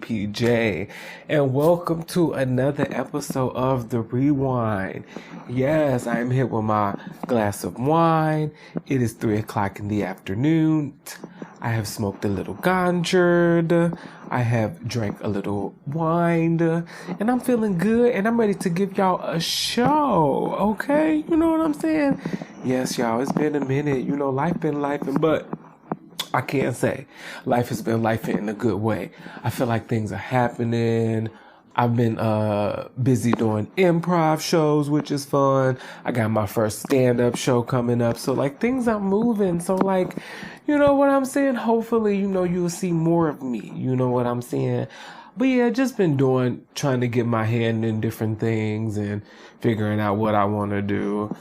PJ, and welcome to another episode of the Rewind. Yes, I am here with my glass of wine. It is 3 o'clock in the afternoon. I have smoked a little ganja. I have drank a little wine, and I'm feeling good, and I'm ready to give y'all a show, okay? You know what I'm saying? Yes, y'all, it's been a minute. You know, life been lifing, but I can't say life has been lifing in a good way. I feel like things are happening. I've been busy doing improv shows, which is fun. I got my first stand-up show coming up. So, like, things are moving. So, like, you know what I'm saying? Hopefully, you know, you'll see more of me. You know what I'm saying? But, yeah, just been trying to get my hand in different things and figuring out what I want to do.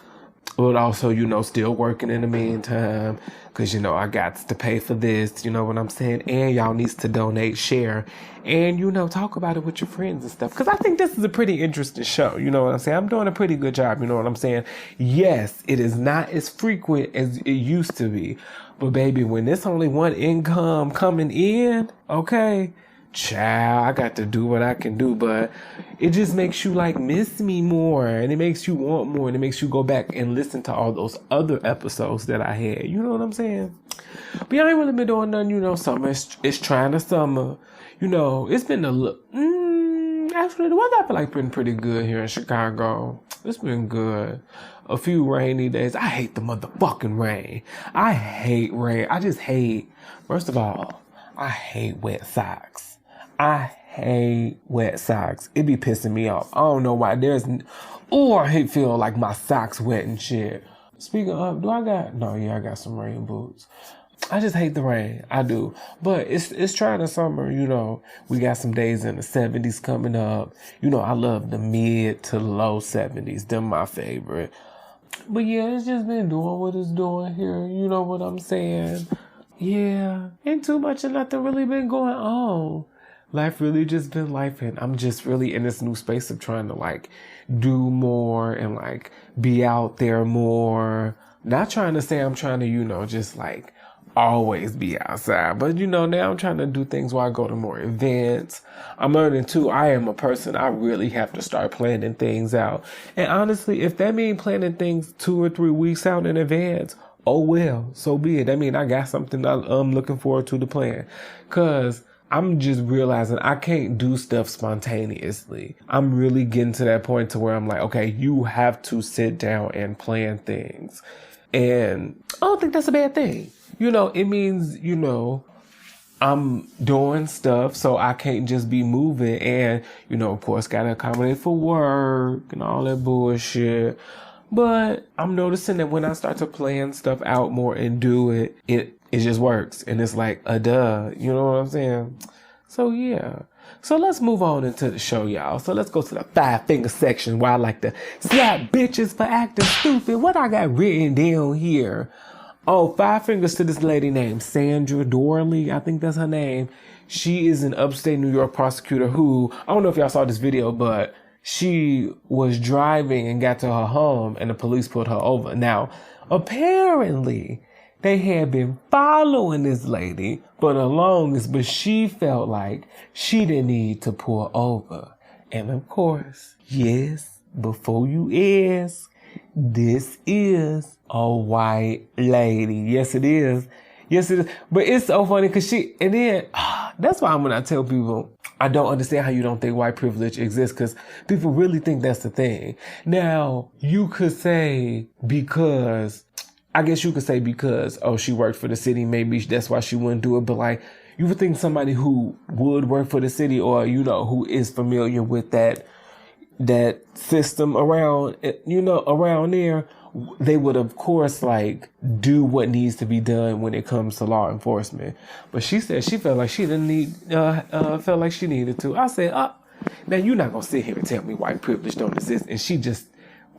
But also, you know, still working in the meantime. Because, you know, I got to pay for this, you know what I'm saying? And y'all needs to donate, share, and, you know, talk about it with your friends and stuff. Because I think this is a pretty interesting show, you know what I'm saying? I'm doing a pretty good job, you know what I'm saying? Yes, it is not as frequent as it used to be. But, baby, when there's only one income coming in, okay, child, I got to do what I can do, but it just makes you like miss me more, and it makes you want more, and it makes you go back and listen to all those other episodes that I had. You know what I'm saying? But I ain't really been doing nothing, you know. Summer, it's trying to summer. You know, it's been actually the weather I feel like been pretty good here in Chicago. It's been good. A few rainy days. I hate the motherfucking rain. I hate rain. I just hate. First of all, I hate wet socks. I hate wet socks. It be pissing me off. I don't know why. I hate feeling like my socks wet and shit. Speaking of, I got some rain boots. I just hate the rain. I do. But it's trying to summer, you know. We got some days in the 70s coming up. You know, I love the mid to low 70s. Them my favorite. But yeah, it's just been doing what it's doing here. You know what I'm saying? Yeah. Ain't too much of nothing really been going on. Life really just been life, and I'm just really in this new space of trying to like do more and like be out there more. Not trying to say I'm trying to, you know, just like always be outside, but you know, now I'm trying to do things where I go to more events. I'm learning too. I am a person, I really have to start planning things out. And honestly, if that means planning things 2 or 3 weeks out in advance, oh well, so be it. That means I got something I'm looking forward to plan. Cause I'm just realizing I can't do stuff spontaneously. I'm really getting to that point to where I'm like, okay, you have to sit down and plan things. And I don't think that's a bad thing. You know, it means, you know, I'm doing stuff, so I can't just be moving. And, you know, of course, got to accommodate for work and all that bullshit. But I'm noticing that when I start to plan stuff out more and do it, it just works. And it's like a duh. You know what I'm saying? So, yeah. So let's move on into the show, y'all. So let's go to the 5-finger section where I like to slap bitches for acting stupid. What I got written down here? Oh, 5 fingers to this lady named Sandra Dorley. I think that's her name. She is an upstate New York prosecutor who, I don't know if y'all saw this video, but she was driving and got to her home and the police pulled her over. Now, apparently, they had been following this lady for the longest, but she felt like she didn't need to pull over. And of course, yes, before you ask, this is a white lady. Yes, it is. Yes, it is. But it's so funny because that's why when I tell people, I don't understand how you don't think white privilege exists, because people really think that's the thing. Now, you could say because, oh, she worked for the city, maybe that's why she wouldn't do it. But like, you would think somebody who would work for the city or, you know, who is familiar with that system around, you know, around there, they would, of course, like, do what needs to be done when it comes to law enforcement. But she said she felt like she didn't felt like she needed to. I said, now you're not going to sit here and tell me white privilege don't exist. And she just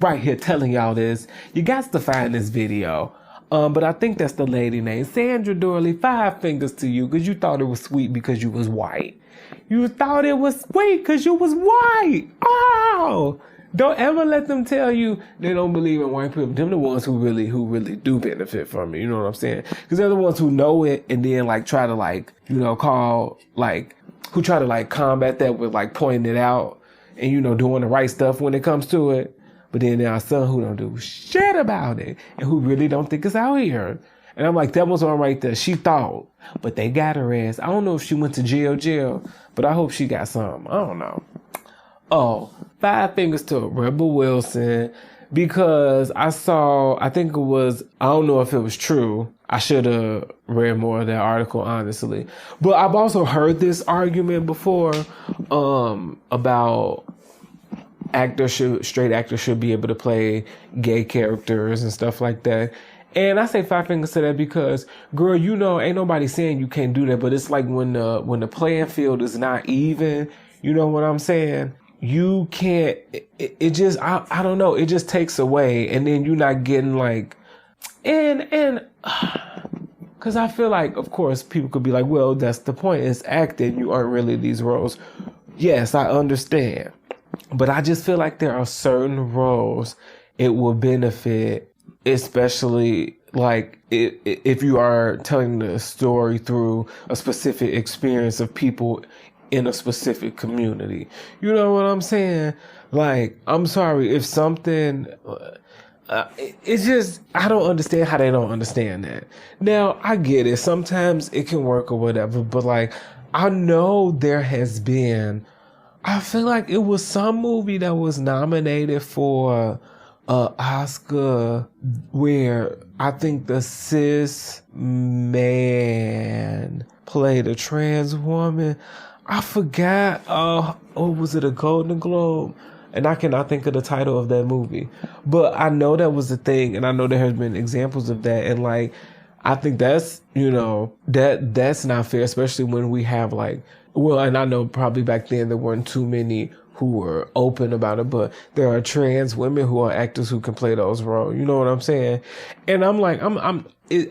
right here telling y'all this. You got to find this video. But I think that's the lady named Sandra Dorley. 5 fingers to you because you thought it was sweet because you was white. You thought it was sweet because you was white. Oh! Don't ever let them tell you they don't believe in white privilege. Them the ones who really do benefit from it. You know what I'm saying? Because they're the ones who know it and then like try to like, you know, call like who try to like combat that with like pointing it out and, you know, doing the right stuff when it comes to it. But then there are some who don't do shit about it and who really don't think it's out here. And I'm like, that was one right there. She thought, but they got her ass. I don't know if she went to jail, but I hope she got some. I don't know. Oh, 5 fingers to Rebel Wilson, because I think it was, I don't know if it was true. I should have read more of that article, honestly. But I've also heard this argument before, about straight actors should be able to play gay characters and stuff like that. And I say 5 fingers to that because, girl, you know, ain't nobody saying you can't do that, but it's like when the playing field is not even, you know what I'm saying? You can't, it just, I don't know, it just takes away, and then you're not getting like, and, cause I feel like, of course, people could be like, well, that's the point, it's acting, you aren't really these roles. Yes, I understand. But I just feel like there are certain roles it will benefit, especially like if you are telling the story through a specific experience of people in a specific community. You know what I'm saying? Like, I'm sorry if something, it's just, I don't understand how they don't understand that. Now, I get it. Sometimes it can work or whatever, but like, I know there has been, I feel like it was some movie that was nominated for Oscar where I think the cis man played a trans woman. I forgot. Was it a Golden Globe? And I cannot think of the title of that movie. But I know that was a thing, and I know there has been examples of that. And like, I think that's, you know, that's not fair, especially when we have like, well, and I know probably back then there weren't too many who were open about it, but there are trans women who are actors who can play those roles. You know what I'm saying? And I'm like,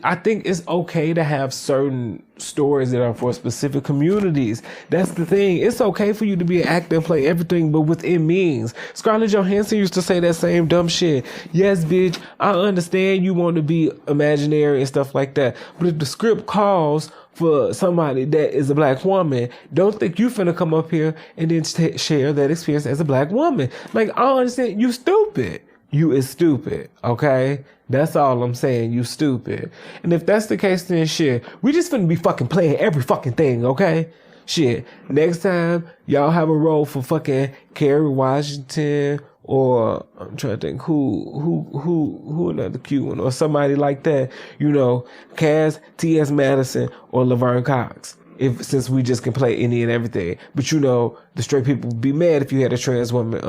I think it's okay to have certain stories that are for specific communities. That's the thing. It's okay for you to be an actor and play everything, but within means. Scarlett Johansson used to say that same dumb shit. Yes, bitch, I understand you want to be imaginary and stuff like that, but if the script calls for somebody that is a black woman, don't think you finna come up here and then share that experience as a black woman. Like, I understand, you stupid. You is stupid, okay? That's all I'm saying, you stupid. And if that's the case, then shit, we just finna be fucking playing every fucking thing, okay? Shit, next time y'all have a role for fucking Kerry Washington, or I'm trying to think who another cute one, or somebody like that, you know, Cass T.S. Madison or Laverne Cox. Since we just can play any and everything. But you know, the straight people would be mad if you had a trans woman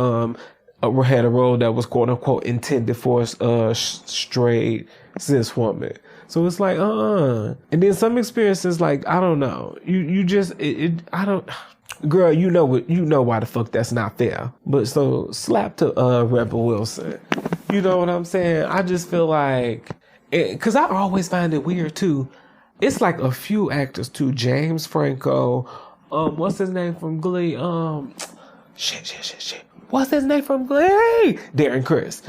had a role that was quote unquote intended for a straight cis woman. So it's like, And then some experiences, like, I don't know. You just, I don't, girl, you know why the fuck that's not fair. But so slap to Rebel Wilson. You know what I'm saying? I just feel like, cause I always find it weird too. It's like a few actors too. James Franco, what's his name from Glee? Shit. What's his name from Glee? Darren Criss,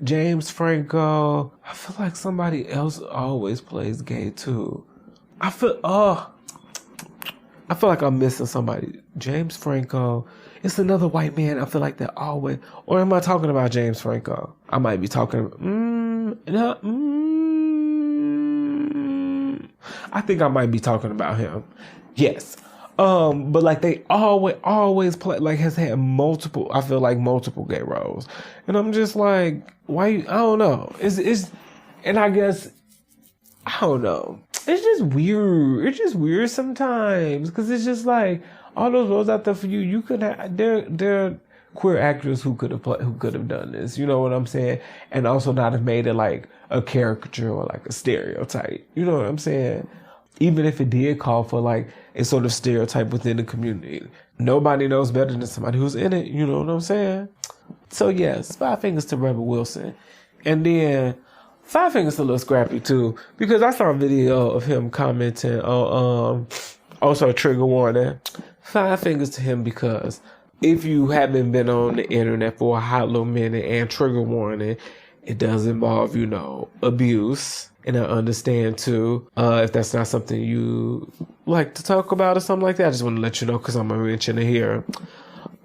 James Franco. I feel like somebody else always plays gay too. I feel like I'm missing somebody. James Franco. It's another white man. I feel like that always. Or am I talking about James Franco? I might be talking. I think I might be talking about him. Yes. But like they always play, like has had multiple gay roles. And I'm just like, why? I don't know. And I guess, I don't know. It's just weird. It's just weird sometimes. Cause it's just like, all those roles out there for you, you could have, they're queer actors who could have done this. You know what I'm saying? And also not have made it like a caricature or like a stereotype. You know what I'm saying? Even if it did call for like a sort of stereotype within the community. Nobody knows better than somebody who's in it. You know what I'm saying? So yes, 5 fingers to Rebel Wilson. And then 5 fingers to Lil Scrappy too. Because I saw a video of him commenting on, also a trigger warning. 5 fingers to him because if you haven't been on the internet for a hot little minute, and trigger warning, it does involve, abuse. And I understand too, if that's not something you like to talk about or something like that, I just want to let you know because I'm going to mention it here.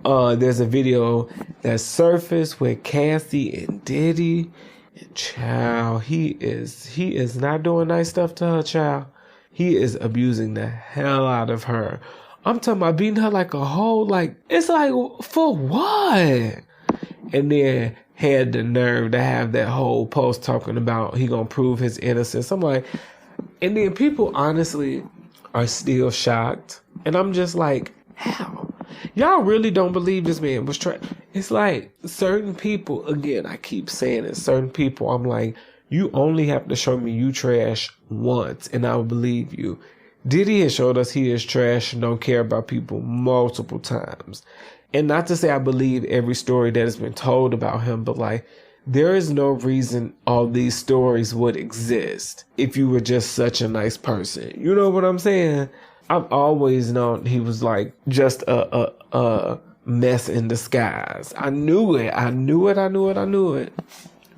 There's a video that surfaced with Cassie and Diddy. And child, he is not doing nice stuff to her, child. He is abusing the hell out of her. I'm talking about beating her like a hoe. Like, it's like, for what? And then had the nerve to have that whole post talking about he gonna prove his innocence. I'm like, and then people honestly are still shocked. And I'm just like, how? Y'all really don't believe this man was trash? It's like certain people, again, I keep saying it, certain people, I'm like, you only have to show me you trash once and I will believe you. Diddy has showed us he is trash and don't care about people multiple times. And not to say I believe every story that has been told about him, but like, there is no reason all these stories would exist if you were just such a nice person. You know what I'm saying? I've always known he was like just a mess in disguise. I knew it.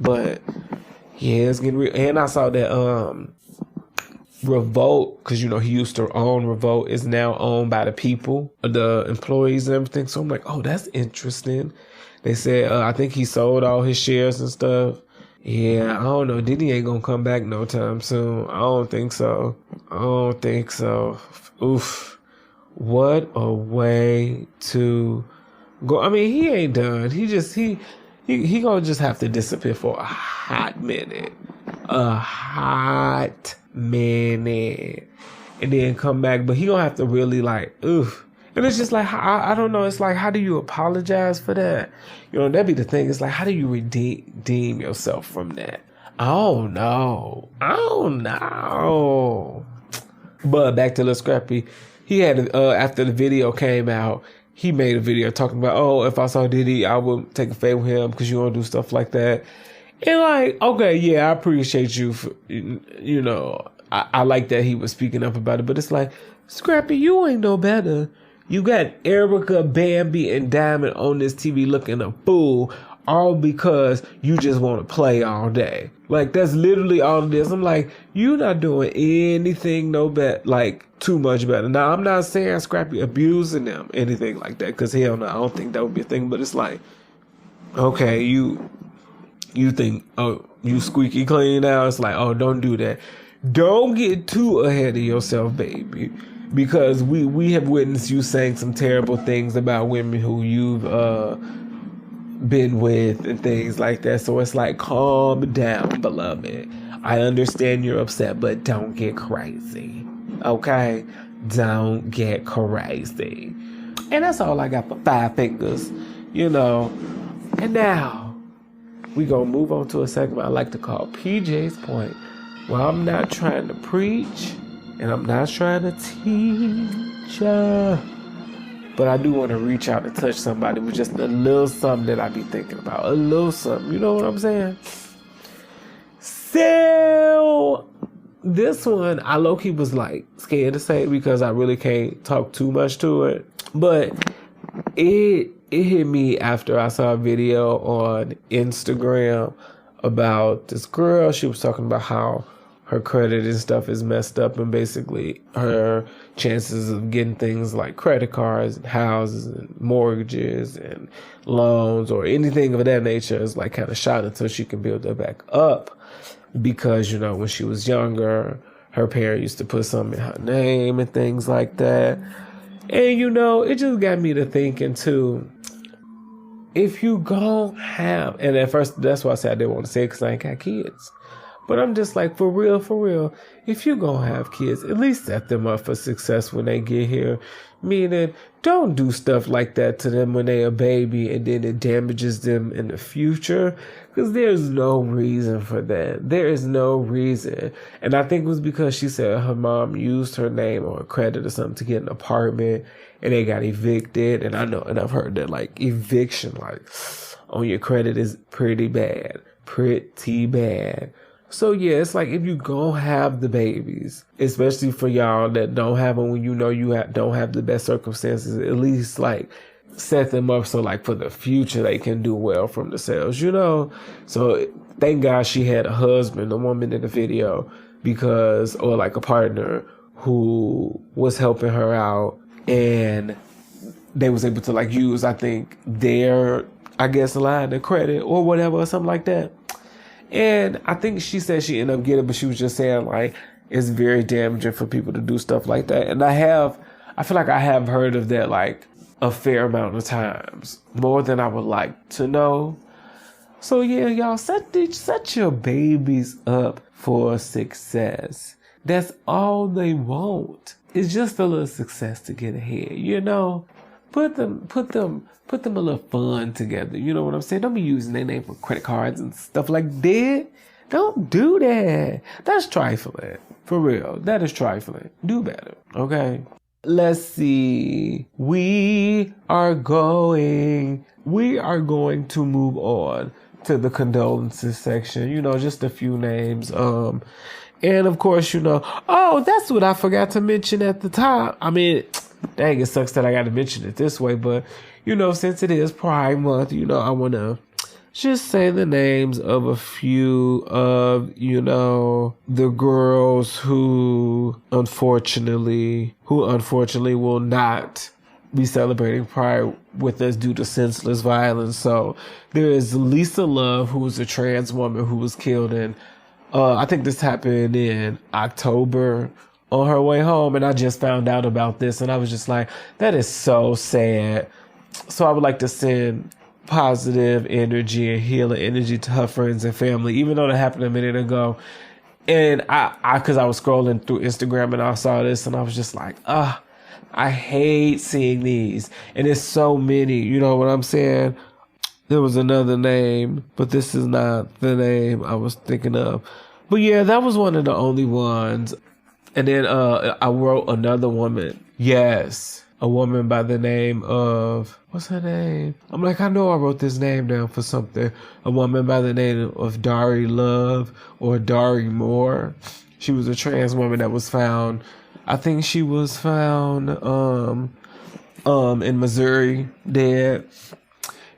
But yeah, it's getting real. And I saw that Revolt, because he used to own Revolt, is now owned by the people, the employees and everything. So I'm like, oh, that's interesting. They said I think he sold all his shares and stuff. Yeah, I don't know. Diddy ain't gonna come back no time soon. I don't think so. Oof. What a way to go. I mean, he ain't done. He gonna just have to disappear for a hot minute. And then come back. But he gonna have to really oof. And it's just like, I don't know. It's like, how do you apologize for that? That'd be the thing. It's like, how do you redeem yourself from that? I don't know. But back to Lil Scrappy. He had, after the video came out, he made a video talking about, oh, if I saw Diddy, I would take a favor with him because you don't do stuff like that. And like, okay, yeah, I appreciate you for, I like that he was speaking up about it. But it's like, Scrappy, you ain't no better. You got Erica, Bambi, and Diamond on this TV looking a fool, all because you just want to play all day. Like, that's literally all it is. I'm like, you not doing anything too much better. Now, I'm not saying Scrappy abusing them, anything like that, because hell no, I don't think that would be a thing. But it's like, okay, you think, oh, you squeaky clean now? It's like, oh, don't do that. Don't get too ahead of yourself, baby. Because we have witnessed you saying some terrible things about women who you've been with and things like that. So it's like, calm down, beloved. I understand you're upset, but don't get crazy. Okay? Don't get crazy. And that's all I got for 5 fingers. And now we gonna move on to a segment I like to call PJ's Point. Well, I'm not trying to preach. And I'm not trying to teach, but I do want to reach out and touch somebody with just a little something that I be thinking about. A little something. You know what I'm saying? So, this one, I low-key was scared to say because I really can't talk too much to it. But it hit me after I saw a video on Instagram about this girl. She was talking about how her credit and stuff is messed up, and basically her chances of getting things like credit cards and houses and mortgages and loans or anything of that nature is kind of shot until she can build it back up. Because, when she was younger, her parent used to put something in her name and things like that. And, it just got me to thinking too, if you gon' have, and at first that's why I said I didn't want to say it because I ain't got kids. But I'm just like, for real, if you gonna have kids, at least set them up for success when they get here. Meaning, don't do stuff like that to them when they a baby and then it damages them in the future. Because there's no reason for that. There is no reason. And I think it was because she said her mom used her name or credit or something to get an apartment and they got evicted. And I know, and I've heard that eviction, on your credit is pretty bad. So yeah, it's like if you gonna have the babies, especially for y'all that don't have them when you don't have the best circumstances, at least set them up so for the future they can do well from themselves, So thank God she had a husband, a woman in the video, or like a partner who was helping her out, and they was able to like use, I think, their, I guess, line of credit or whatever, or something like that. And I think she said she ended up getting it, but she was just saying like it's very damaging for people to do stuff like that. And I feel like I have heard of that like a fair amount of times, more than I would like to know. So yeah, y'all, set your babies up for success. That's all they want. It's just a little success to get ahead, you know? Put them a little fun together. You know what I'm saying? Don't be using their name for credit cards and stuff like that. Don't do that. That's trifling. For real. That is trifling. Do better. Okay? Let's see. We are going to move on to the condolences section. You know, just a few names. And of course, you know, oh, that's what I forgot to mention at the top. I mean, dang, it sucks that I got to mention it this way, but you know, since it is Pride Month, you know, I want to just say the names of a few of, you know, the girls who unfortunately will not be celebrating Pride with us due to senseless violence. So there is Lisa Love, who was a trans woman who was killed in, I think this happened in October, on her way home. And I just found out about this and I was just like, that is so sad. So I would like to send positive energy and healing energy to her friends and family, even though that happened a minute ago. And cause I was scrolling through Instagram and I saw this and I was just like, I hate seeing these. And it's so many, you know what I'm saying? There was another name, but this is not the name I was thinking of. But yeah, that was one of the only ones. And then I wrote another woman. Yes, a woman by the name of, what's her name? I'm like, I know I wrote this name down for something. A woman by the name of Dari Love or Dari Moore. She was a trans woman that was found, I think she was found in Missouri, dead.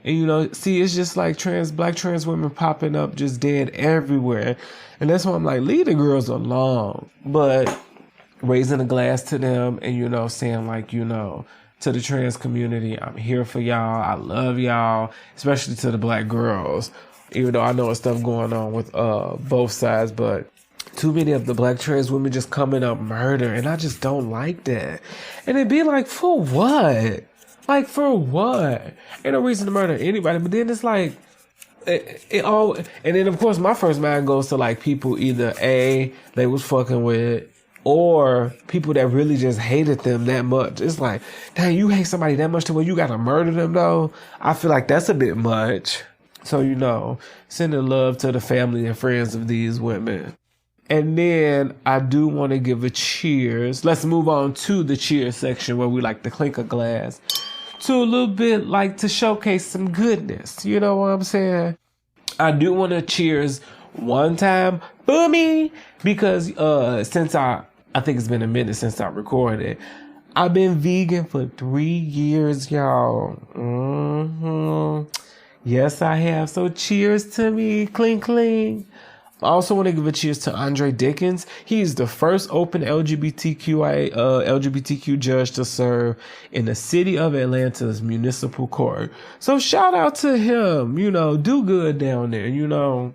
And you know, see, it's just like black trans women popping up just dead everywhere. And that's why I'm like, leave the girls alone. But raising a glass to them and, you know, saying like, you know, to the trans community, I'm here for y'all. I love y'all, especially to the black girls. Even though I know it's stuff going on with both sides, but too many of the black trans women just coming up murder. And I just don't like that. And it'd be like, for what? Like, for what? Ain't no reason to murder anybody. But then it's like, it all, and then of course my first mind goes to like people either A, they was fucking with, or people that really just hated them that much. It's like, dang, you hate somebody that much to where you gotta murder them though? I feel like that's a bit much. So, you know, sending love to the family and friends of these women. And then I do want to give a cheers. Let's move on to the cheers section where we like to clink a glass. To a little bit like to showcase some goodness. You know what I'm saying? I do want to cheers one time for me because since I think it's been a minute since I recorded. I've been vegan for 3 years, y'all. Yes, I have. So cheers to me. Clink, clink. I also want to give a cheers to Andre Dickens. He's the first open LGBTQ judge to serve in the city of Atlanta's municipal court. So shout out to him, you know, do good down there, you know.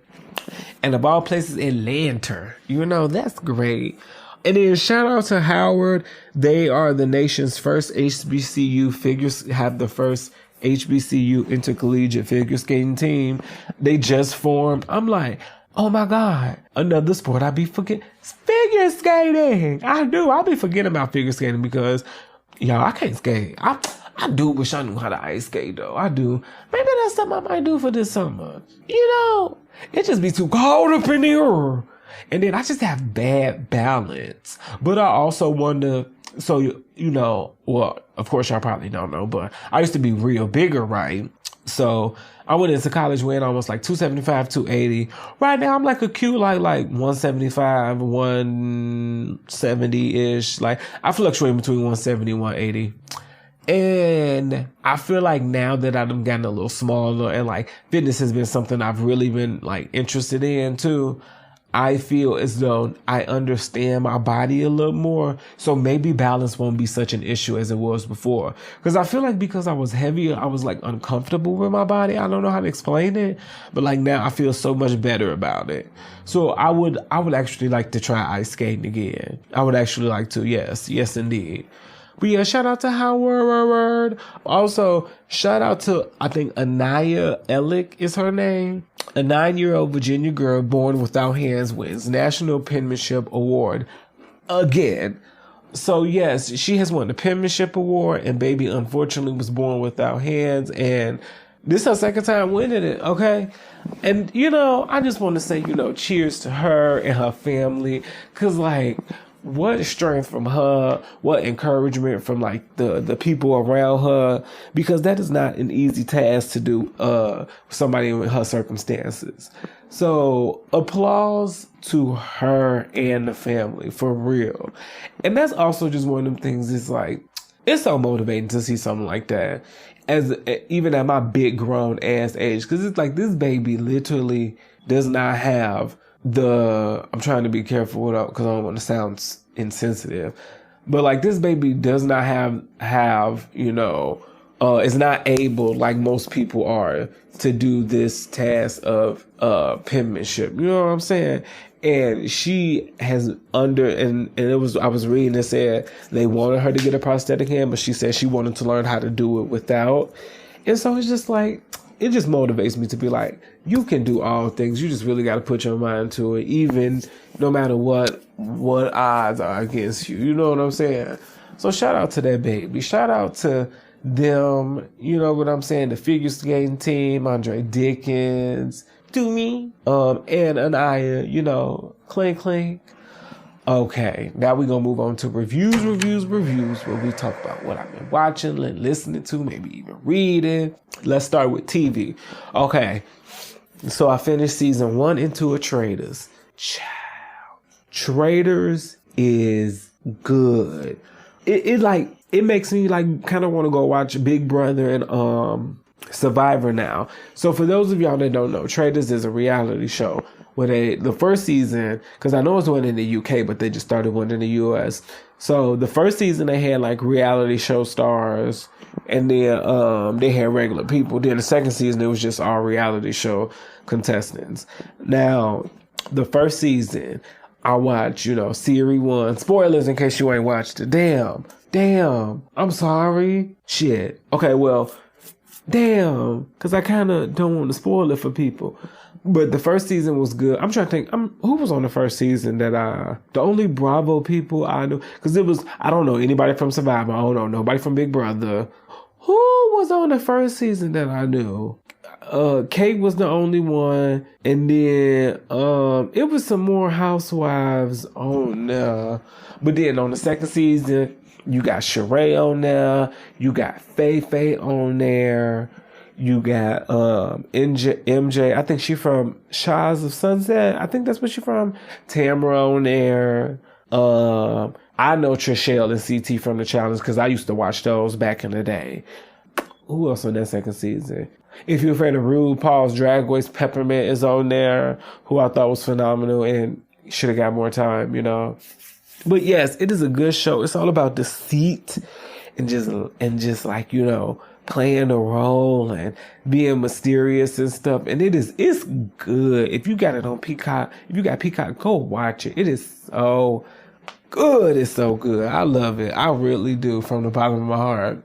And of all places, Atlanta, you know, that's great. And then shout out to Howard. They are the nation's first HBCU have the first HBCU intercollegiate figure skating team. They just formed. I'm like, oh my God, another sport I be forgetting. Figure skating. I do. I be forgetting about figure skating because, y'all, I can't skate. I do wish I knew how to ice skate though. I do. Maybe that's something I might do for this summer. You know, it just be too cold up in here. And then I just have bad balance. But I also wonder, so, you know, well, of course y'all probably don't know, but I used to be real bigger, right? So I went into college weighing almost like 275, 280. Right now I'm like a cute like 175, 170-ish. Like I fluctuate between 170 and 180. And I feel like now that I've gotten a little smaller and like fitness has been something I've really been like interested in too, I feel as though I understand my body a little more. So maybe balance won't be such an issue as it was before. Because I feel like because I was heavier, I was like uncomfortable with my body. I don't know how to explain it. But like now I feel so much better about it. So I would actually like to try ice skating again. I would actually like to. Yes, indeed. But yeah, shout out to Howard. Also, shout out to, I think, Anaya Ellick is her name. A 9-year-old Virginia girl born without hands wins National Penmanship Award again. So yes, she has won the Penmanship Award, and baby unfortunately was born without hands, and this is her second time winning it, okay? And, I just want to say, cheers to her and her family, because, like, what strength from her, what encouragement from like the people around her, because that is not an easy task to do somebody in her circumstances. So applause to her and the family, for real. And that's also just one of them things, it's like, it's so motivating to see something like that, as even at my big grown ass age, because it's like this baby literally does not have I'm trying to be careful with because I don't want to sound insensitive, but like this baby does not have is not able, like most people are, to do this task of penmanship. You know what I'm saying? And she has and I was reading, it said they wanted her to get a prosthetic hand, but she said she wanted to learn how to do it without. And so it's just like, it just motivates me to be like, you can do all things. You just really got to put your mind to it, even no matter what odds are against you. You know what I'm saying? So shout out to that baby. Shout out to them. You know what I'm saying? The figure skating team, Andre Dickens, to me, and Anaya, clink, clink. Okay, now we're going to move on to reviews, where we talk about what I've been watching, listening to, maybe even reading. Let's start with TV. Okay, so I finished season 1 and 2 of Traders. Child. Traders is good. It makes me like kind of want to go watch Big Brother and Survivor now. So for those of y'all that don't know, Traders is a reality show where the first season, because I know it's one in the UK, but they just started one in the US. So the first season they had like reality show stars, and then they had regular people. Then the second season it was just all reality show contestants. Now the first season I watched, Series 1. Spoilers in case you ain't watched it. Damn. I'm sorry. Shit. Okay, well, damn. Because I kind of don't want to spoil it for people. But the first season was good. I'm trying to think, who was on the first season that the only Bravo people I knew, because it was, I don't know anybody from Survivor. I don't know nobody from Big Brother. Who was on the first season that I knew? Kate was the only one. And then, it was some more housewives on there. But then on the second season, you got Sheree on there. You got Faye on there. You got MJ. I think she from Shires of Sunset. I think that's where she from. Tamara on there. I know Trishelle and CT from the Challenge because I used to watch those back in the day. Who else on that second season? If You're Afraid of RuPaul's Drag Race, Peppermint is on there, who I thought was phenomenal and should have got more time, But yes, it is a good show. It's all about deceit and just like, playing a role and being mysterious and stuff. And it's good. If you got it on Peacock, go watch it. It is so good. It's so good. I love it. I really do, from the bottom of my heart.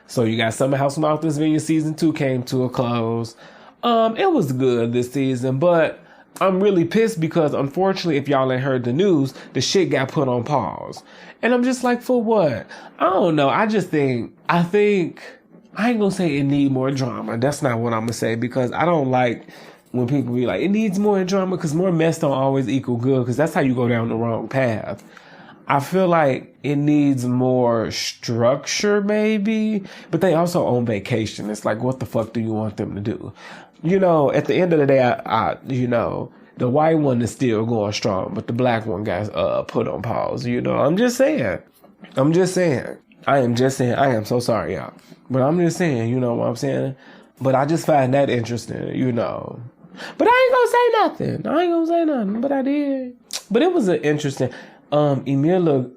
So you got Summer House Martha's Vineyard season 2 came to a close. It was good this season, but I'm really pissed because unfortunately, if y'all ain't heard the news, the shit got put on pause. And I'm just like, for what? I don't know. I think I ain't gonna say it need more drama. That's not what I'm gonna say, because I don't like when people be like, it needs more drama, because more mess don't always equal good, because that's how you go down the wrong path. I feel like it needs more structure maybe, but they also on vacation. It's like, what the fuck do you want them to do? At the end of the day, I the white one is still going strong, but the black one got put on pause. I'm just saying. I am just saying, I am so sorry, y'all. But I'm just saying, you know what I'm saying? But I just find that interesting, you know. But I ain't gonna say nothing. But I did. But it was an interesting. Emil,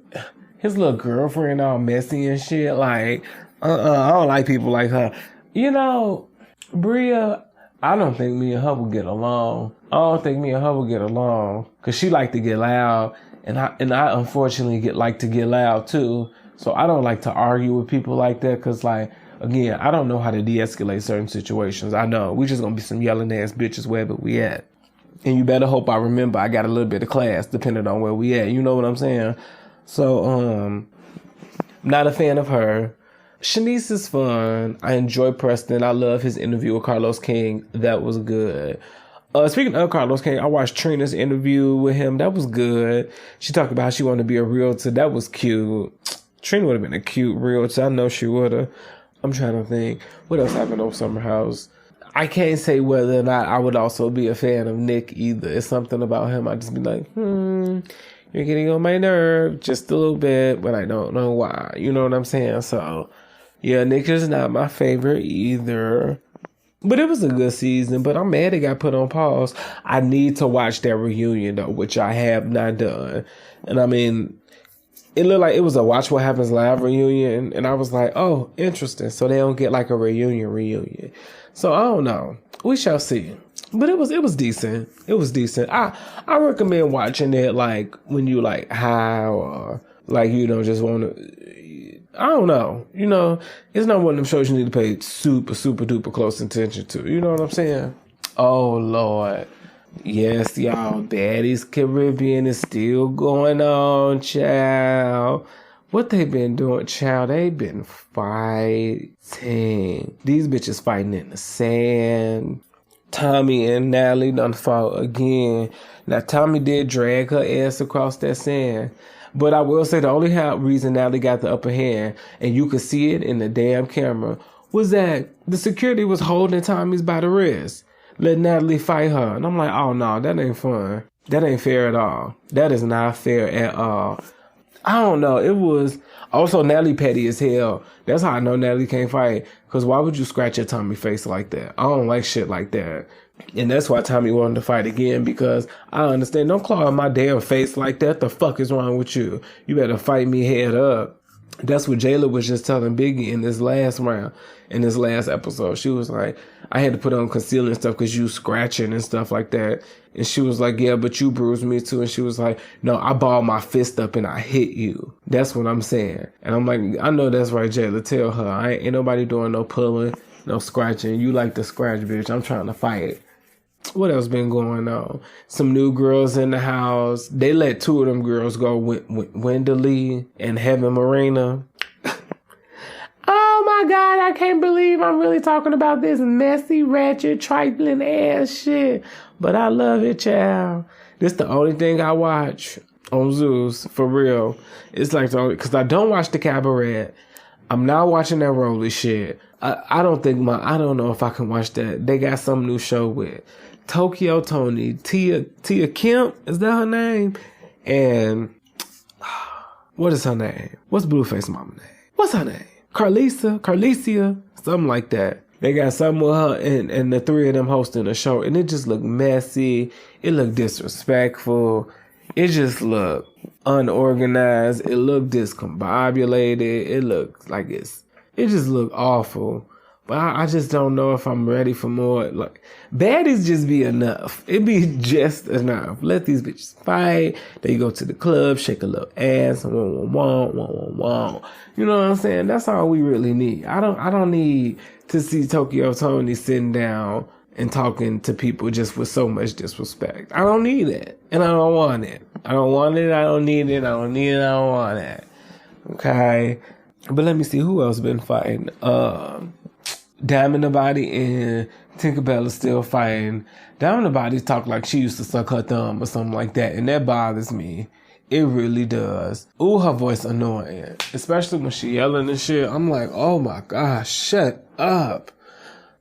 his little girlfriend all messy and shit. Like, I don't like people like her. You know, Bria, I don't think me and her will get along. Cause she like to get loud, and I unfortunately like to get loud too. So I don't like to argue with people like that. Cause like, again, I don't know how to de-escalate certain situations. I know we just gonna be some yelling ass bitches wherever we at. And you better hope I remember I got a little bit of class depending on where we at. You know what I'm saying? So, not a fan of her. Shanice is fun. I enjoy Preston. I love his interview with Carlos King. That was good. Speaking of Carlos King, I watched Trina's interview with him. That was good. She talked about how she wanted to be a realtor. That was cute. Trina would have been a cute realtor. I know she would have. I'm trying to think. What else happened on Summer House? I can't say whether or not I would also be a fan of Nick either. It's something about him. I just be like, you're getting on my nerve just a little bit, but I don't know why. You know what I'm saying? So, yeah, Nick is not my favorite either. But it was a good season, but I'm mad it got put on pause. I need to watch that reunion, though, which I have not done. And I mean, it looked like it was a Watch What Happens Live reunion, and I was like, oh, interesting. So they don't get like a reunion. So I don't know. We shall see. But it was decent. It was decent. I recommend watching it like when you like high or like, you know, just want to, I don't know. You know, it's not one of them shows you need to pay super, super duper close attention to. You know what I'm saying? Oh, Lord. Yes, y'all. Baddies Caribbean is still going on, child. What they been doing, child? They been fighting. These bitches fighting in the sand. Tommy and Natalie done fought again. Now, Tommy did drag her ass across that sand. But I will say the only reason Natalie got the upper hand, and you could see it in the damn camera, was that the security was holding Tommy's by the wrist. Let Natalie fight her. And I'm like, oh, no, that ain't fun. That ain't fair at all. That is not fair at all. I don't know. It was... Also, Natalie petty as hell. That's how I know Natalie can't fight. Because why would you scratch your Tommy face like that? I don't like shit like that. And that's why Tommy wanted to fight again. Because I understand. Don't claw on my damn face like that. The fuck is wrong with you? You better fight me head up. That's what Jayla was just telling Biggie in this last round. In this last episode. She was like, I had to put on concealer and stuff because you scratching and stuff like that. And she was like, yeah, but you bruised me too. And she was like, no, I balled my fist up and I hit you. That's what I'm saying. And I'm like, I know that's right, Jayla. Tell her. Ain't nobody doing no pulling, no scratching. You like to scratch, bitch. I'm trying to fight. What else been going on? Some new girls in the house. They let two of them girls go, Wendy and Heaven Marina. Oh my God, I can't believe I'm really talking about this messy, ratchet, trifling ass shit. But I love it, child. This the only thing I watch on Zeus, for real. It's like, because I don't watch the Cabaret. I'm not watching that Rolly shit. I don't know if I can watch that. They got some new show with Tokyo Tony, Tia Kemp, is that her name? And what is her name? What's Blueface mama name? What's her name? Carlicia, something like that. They got something with her and the three of them hosting a show, and it just looked messy. It looked disrespectful. It just looked unorganized. It looked discombobulated. It looked like it just looked awful. But I just don't know if I'm ready for more. Like, baddies just be enough. It be just enough. Let these bitches fight. They go to the club, shake a little ass, wah. You know what I'm saying? That's all we really need. I don't need to see Tokyo Tony sitting down and talking to people just with so much disrespect. I don't need it. And I don't want it. I don't want it. I don't need it. I don't need it. I don't want it. Okay. But let me see who else been fighting. Diamond the Body and Tinkerbell is still fighting. Diamond the Body talk like she used to suck her thumb or something like that, and that bothers me. It really does. Ooh, her voice annoying. Especially when she yelling and shit. I'm like, oh my gosh, shut up.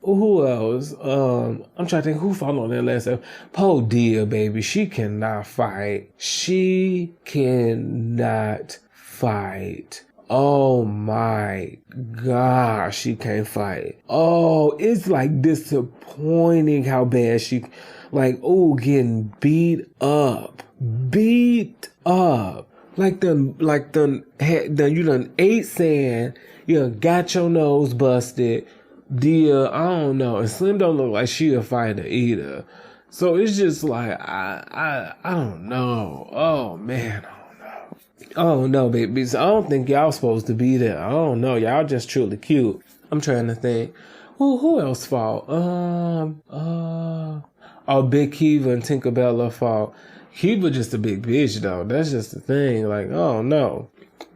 Who else? I'm trying to think who fought on that last episode. Po Dia, baby. She cannot fight. She cannot fight. Oh my gosh, she can't fight. Oh, it's like disappointing how bad she, like, oh, getting beat up. Beat up. Like you done ate sand, you done got your nose busted. I don't know. And Slim don't look like she a fighter either. So it's just like, I don't know. Oh man. Oh no, babies. I don't think y'all supposed to be there. I don't know. Y'all just truly cute. I'm trying to think. Who else fought? Big Kiva and Tinkerbella fought. Kiva just a big bitch though. That's just the thing. Like, oh no.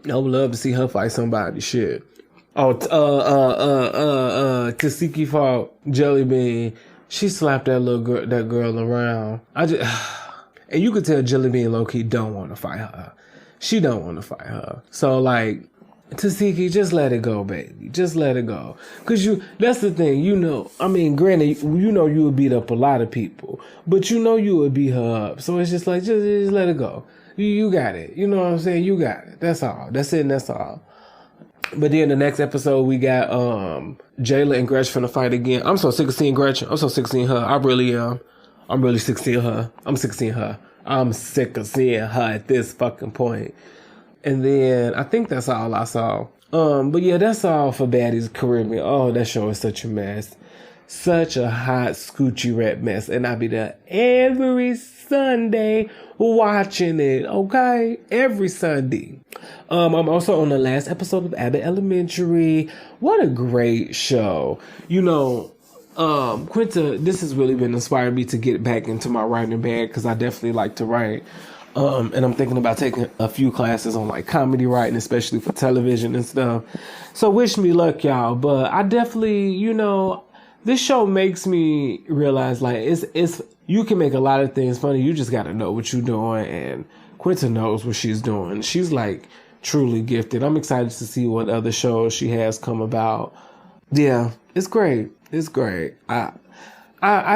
I would love to see her fight somebody. Shit. Kasiki fought Jelly Bean. She slapped that girl around. And you could tell Jelly Bean low key don't want to fight her. She don't want to fight her. So like, Tasiki, just let it go, baby. Just let it go. Cause that's the thing, I mean, granted, you would beat up a lot of people, but you would beat her up. So it's just like, just let it go. You got it. You know what I'm saying? You got it. That's all. That's it and that's all. But then the next episode, we got Jayla and Gretchen finna fight again. I'm so sick of seeing Gretchen. I'm so sick of seeing her. I really am. I'm really sick of seeing her. I'm sick of seeing her. I'm sick of seeing her at this fucking point. And then I think that's all I saw. But yeah, that's all for Baddies Caribbean. Oh, that show is such a mess. Such a hot, scoochy rat mess. And I'll be there every Sunday watching it, okay? Every Sunday. I'm also on the last episode of Abbott Elementary. What a great show. Quinta, this has really been inspiring me to get back into my writing bag because I definitely like to write. And I'm thinking about taking a few classes on like comedy writing, especially for television and stuff. So wish me luck, y'all. But I definitely, this show makes me realize like it's you can make a lot of things funny. You just got to know what you're doing. And Quinta knows what she's doing. She's like truly gifted. I'm excited to see what other shows she has come about. Yeah, it's great. It's great. I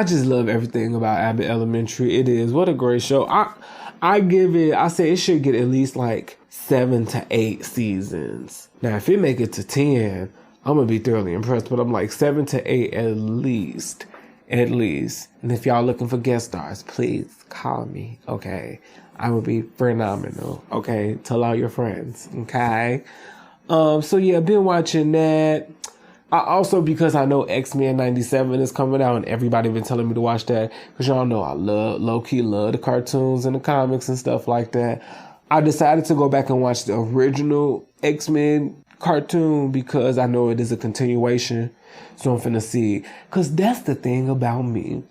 just love everything about Abbott Elementary. It is. What a great show. I say it should get at least like 7 to 8 seasons. Now, if it make it to 10, I'm going to be thoroughly impressed. But I'm like 7 to 8 at least. At least. And if y'all looking for guest stars, please call me. Okay. I would be phenomenal. Okay. Tell all your friends. Okay. So yeah, been watching that. I also, because I know X-Men 97 is coming out and everybody been telling me to watch that because y'all know I low-key love the cartoons and the comics and stuff like that. I decided to go back and watch the original X-Men cartoon because I know it is a continuation. So I'm finna see. Because that's the thing about me.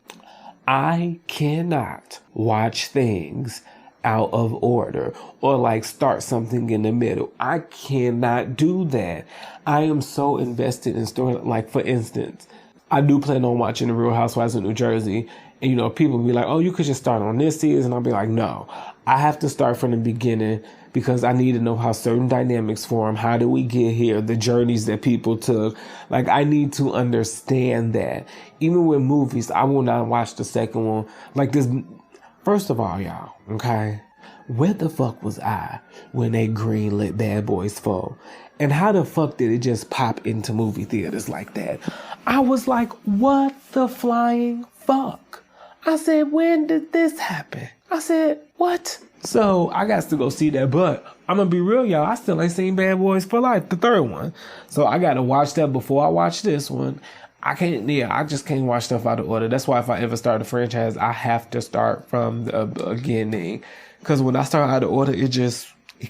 I cannot watch things out of order or like start something in the middle. I cannot do that. I am so invested in story. Like for instance, I do plan on watching The Real Housewives of New Jersey, and people be like, "Oh, you could just start on this season." I'll be like, "No, I have to start from the beginning because I need to know how certain dynamics form. How did we get here? The journeys that people took. Like I need to understand that. Even with movies, I will not watch the second one like this." First of all, y'all, okay, where the fuck was I when they greenlit Bad Boys 4? And how the fuck did it just pop into movie theaters like that? I was like, what the flying fuck? I said, when did this happen? I said, what? So I got to go see that, but I'm gonna be real, y'all, I still ain't seen Bad Boys for Life, the third one. So I gotta watch that before I watch this one. I just can't watch stuff out of order. That's why if I ever start a franchise, I have to start from the beginning. Because when I start out of order, it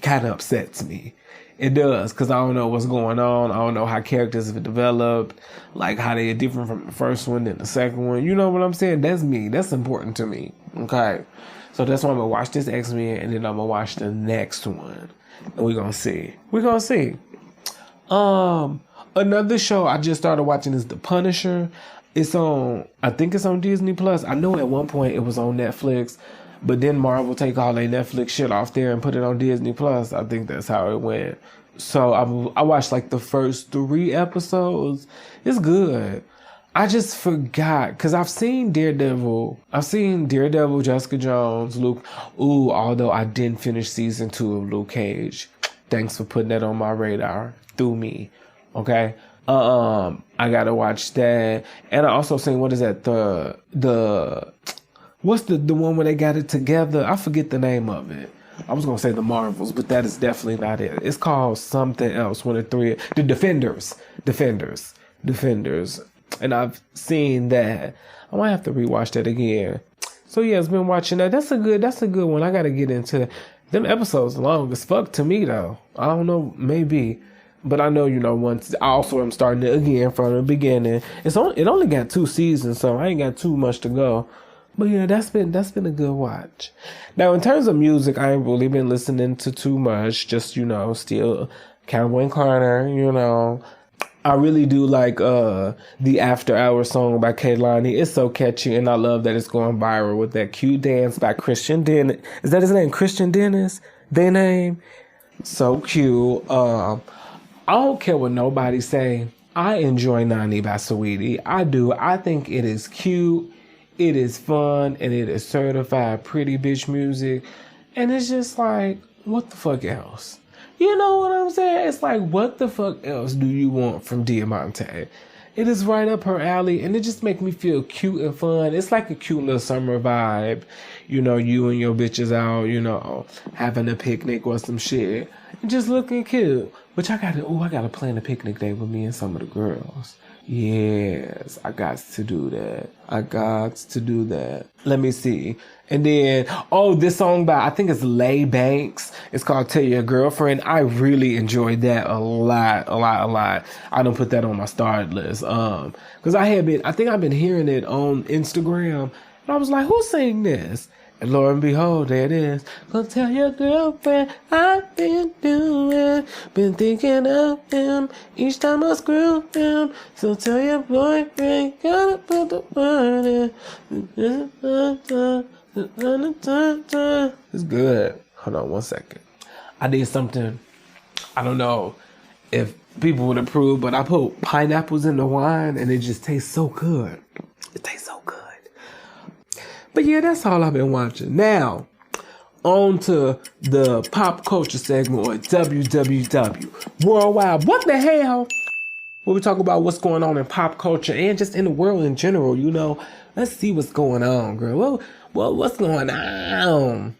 kind of upsets me. It does, because I don't know what's going on. I don't know how characters have developed, like how they are different from the first one than the second one. You know what I'm saying? That's me. That's important to me. Okay. So that's why I'm going to watch this X-Men, and then I'm going to watch the next one. And we're going to see. We're going to see. Another show I just started watching is The Punisher. I think it's on Disney Plus. I know at one point it was on Netflix, but then Marvel take all their Netflix shit off there and put it on Disney Plus. I think that's how it went. So I watched like the first 3 episodes. It's good. I just forgot because I've seen Daredevil, Jessica Jones, Luke. Although I didn't finish season 2 of Luke Cage. Thanks for putting that on my radar through me. Okay. I gotta watch that. And I also seen, what is that? What's the one where they got it together? I forget the name of it. I was gonna say the Marvels, but that is definitely not it. It's called something else. The Defenders. And I've seen that. I might have to rewatch that again. So yeah, I've been watching that. That's a good one. I gotta get into them episodes. Long as fuck to me though. I don't know, maybe. But I know, once I also am starting it again from the beginning. It only got 2 seasons, so I ain't got too much to go. But yeah, that's been a good watch. Now, in terms of music, I ain't really been listening to too much. Just, still Cowboy and Carter, I really do like the After Hours song by Kehlani. It's so catchy, and I love that it's going viral with that cute dance by Christian Dennis. Is that his name? Christian Dennis? Their name? So cute. I don't care what nobody say. I enjoy Nani by Saweetie. I do. I think it is cute. It is fun, and it is certified pretty bitch music. And it's just like, what the fuck else? You know what I'm saying? It's like, what the fuck else do you want from Diamante? It is right up her alley, and it just makes me feel cute and fun. It's like a cute little summer vibe. You and your bitches out, having a picnic or some shit. And just looking cute. Which I gotta plan a picnic day with me and some of the girls. Yes, I got to do that. Let me see. And then, this song by, I think it's Lay Banks. It's called Tell Your Girlfriend. I really enjoyed that a lot. I don't put that on my starred list. Cause I think I've been hearing it on Instagram. And I was like, who sang this? And lo and behold, there it is. Gonna tell your girlfriend I've been thinking of him each time I screw him. So tell your boyfriend, gotta put the word in. It's good. Hold on 1 second. I did something, I don't know if people would approve, but I put pineapples in the wine and it just tastes so good. It tastes so good. But yeah, that's all I've been watching. Now, on to the pop culture segment, or WWW. Worldwide. What the hell? Where we talk about what's going on in pop culture and just in the world in general, Let's see what's going on, girl. Well, what's going on?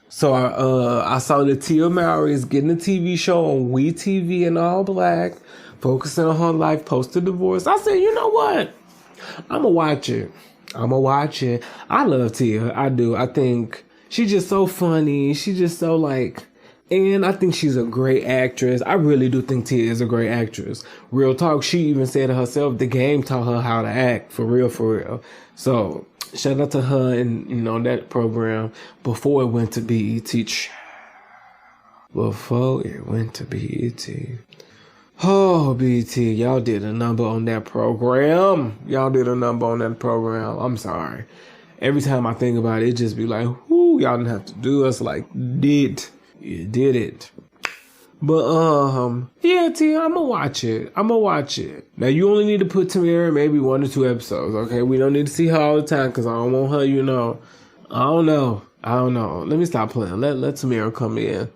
So I saw Latifah Mowry is getting a TV show on WeTV in all black, focusing on her life post the divorce. I said, you know what? I'ma watch it. I love Tia. I do. I think she's just so funny. She's just so and I think she's a great actress. I really do think Tia is a great actress. Real talk. She even said it herself, the game taught her how to act for real. So shout out to her and, that program before it went to BET. Oh, BT, y'all did a number on that program. I'm sorry. Every time I think about it, it just be like, whoo, y'all didn't have to do us like that. You did it. But, yeah, T, I'm gonna watch it. Now, you only need to put Tamara in maybe 1 or 2 episodes, okay? We don't need to see her all the time, because I don't want her, I don't know. Let me stop playing. Let Tamara come in.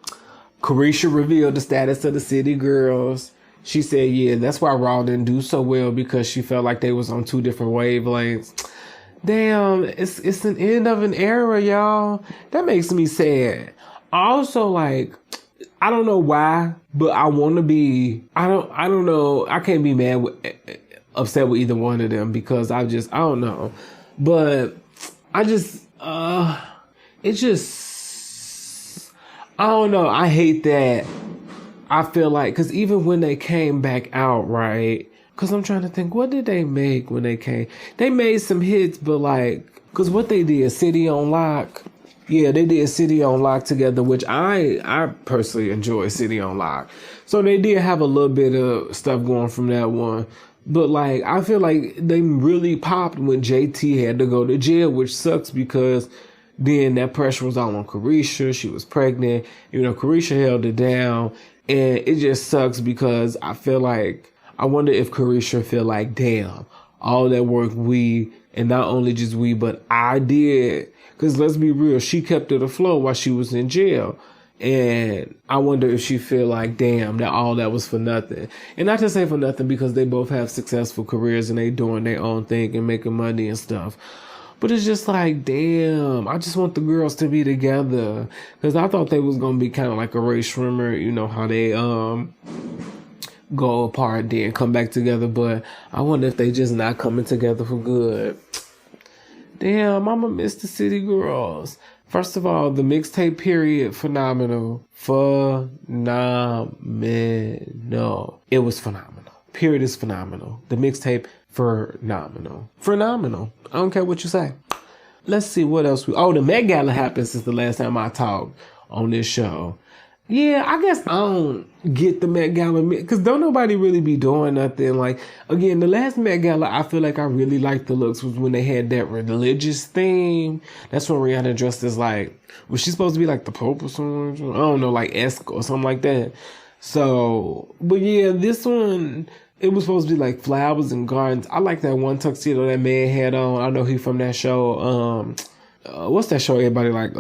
Carisha revealed the status of the City Girls. She said, yeah, that's why Raw didn't do so well, because she felt like they was on 2 different wavelengths. Damn, it's an end of an era, y'all. That makes me sad. Also, I don't know why, but I want to be, I don't know. I can't be upset with either one of them, because I don't know. But I don't know. I hate that. I feel like, because even when they came back out, right? Because I'm trying to think, what did they make when they came? They made some hits, but because what they did, City on Lock. Yeah, they did City on Lock together, which I personally enjoy City on Lock. So they did have a little bit of stuff going from that one. But I feel like they really popped when JT had to go to jail, which sucks, because then that pressure was all on Carisha. She was pregnant. Carisha held it down. And it just sucks, because I feel like, I wonder if Carisha feel like, damn, all that work and not only just but I did. Because let's be real, she kept it afloat while she was in jail. And I wonder if she feel like, damn, that all that was for nothing. And not to say for nothing, because they both have successful careers and they doing their own thing and making money and stuff. But it's just like, damn, I just want the girls to be together. Because I thought they was going to be kind of like a Ray Shrimmer, you know, how they go apart then come back together. But I wonder if they just not coming together for good. Damn, I'ma miss the City Girls. First of all, the mixtape period, phenomenal. Phenomenal. It was phenomenal. Period is phenomenal. The mixtape, phenomenal. Phenomenal. I don't care what you say. Let's see what else the Met Gala happened since the last time I talked on this show. Yeah, I guess I don't get the Met Gala because don't nobody really be doing nothing. Like, again, the last Met Gala, I feel like I really liked the looks was when they had that religious theme. That's when Rihanna dressed as like, was she supposed to be like the Pope or something? I don't know, like Esk or something like that. So, but yeah, this one, it was supposed to be like flowers and gardens. I like that one tuxedo that man had on. I know he from that show. What's that show everybody like?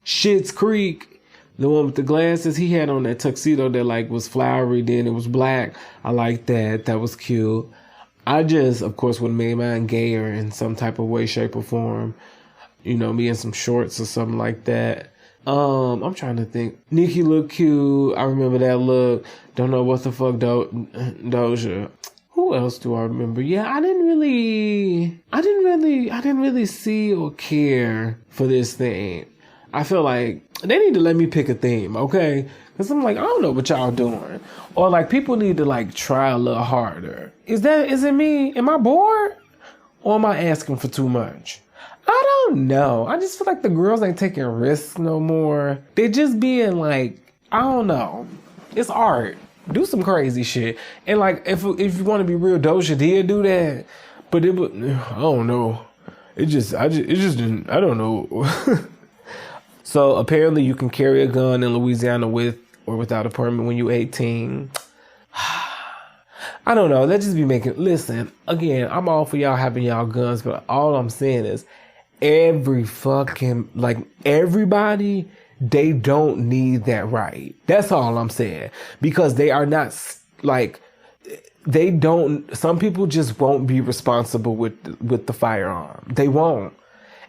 Schitt's Creek, the one with the glasses. He had on that tuxedo that like was flowery, then it was black. I like that. That was cute. I just, of course, would have made mine gayer in some type of way, shape, or form. You know, me in some shorts or something like that. I'm trying to think. Nicki looked cute. I remember that look. Don't know what the fuck Doja. Who else do I remember? Yeah, I didn't really see or care for this thing. I feel like they need to let me pick a theme, okay? Because I'm like, I don't know what y'all doing. Or like people need to like try a little harder. Is it me? Am I bored? Or am I asking for too much? I don't know. I just feel like the girls ain't taking risks no more. They're just being like, I don't know. It's art. Do some crazy shit. And like, if you want to be real, Doja did do that. But it was, I don't know. It just didn't, I don't know. So apparently you can carry a gun in Louisiana with or without a permit when you're 18. I don't know. That just be making... Listen, again, I'm all for y'all having y'all guns, but all I'm saying is everybody, they don't need that right. That's all I'm saying. Because they are not, like... They don't... Some people just won't be responsible with the firearm. They won't.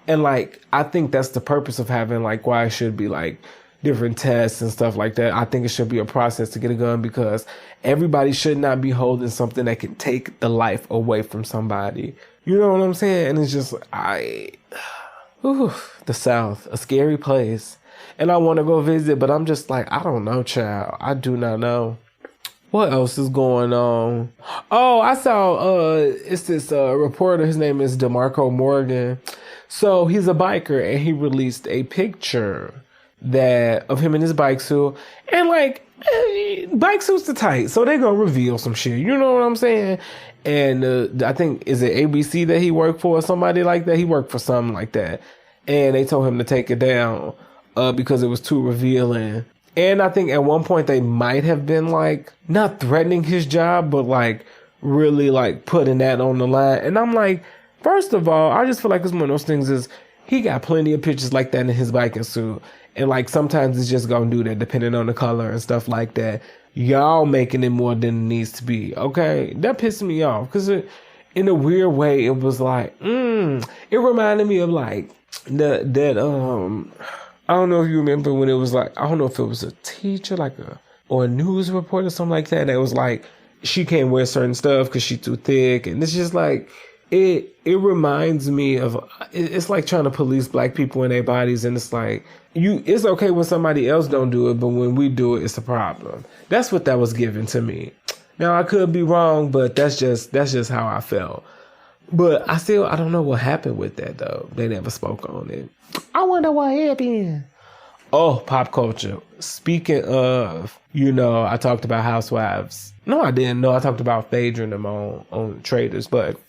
And like, I think that's the purpose of having like why it should be like different tests and stuff like that. I think it should be a process to get a gun because everybody should not be holding something that can take the life away from somebody. You know what I'm saying? And it's just, the South, a scary place. And I want to go visit, but I'm just like, I don't know, child. I do not know. What else is going on? Oh, I saw, it's this reporter. His name is DeMarco Morgan. So he's a biker and he released a picture of him in his bike suit. And like, bike suits are tight. So they're going to reveal some shit. You know what I'm saying? And I think, is it ABC that he worked for or somebody like that? He worked for something like that. And they told him to take it down because it was too revealing. And I think at one point they might have been like, not threatening his job, but like really like putting that on the line. And I'm like, first of all, I just feel like it's one of those things is he got plenty of pictures like that in his biking suit. And like sometimes it's just going to do that depending on the color and stuff like that. Y'all making it more than it needs to be. Okay. That pissed me off because in a weird way, it was like, it reminded me of like I don't know if you remember when it was like, I don't know if it was a teacher or a news reporter or something like that. And it was like, she can't wear certain stuff because she's too thick. And it's just like, it reminds me of, it's like trying to police black people in their bodies. And it's like, it's okay when somebody else don't do it, but when we do it, it's a problem. That's what that was given to me. Now I could be wrong, but that's just how I felt. But I don't know what happened with that though. They never spoke on it. I wonder what happened. Oh, pop culture. Speaking of, I talked about Housewives. No, I didn't. No, I talked about Phaedra and them on Traders. But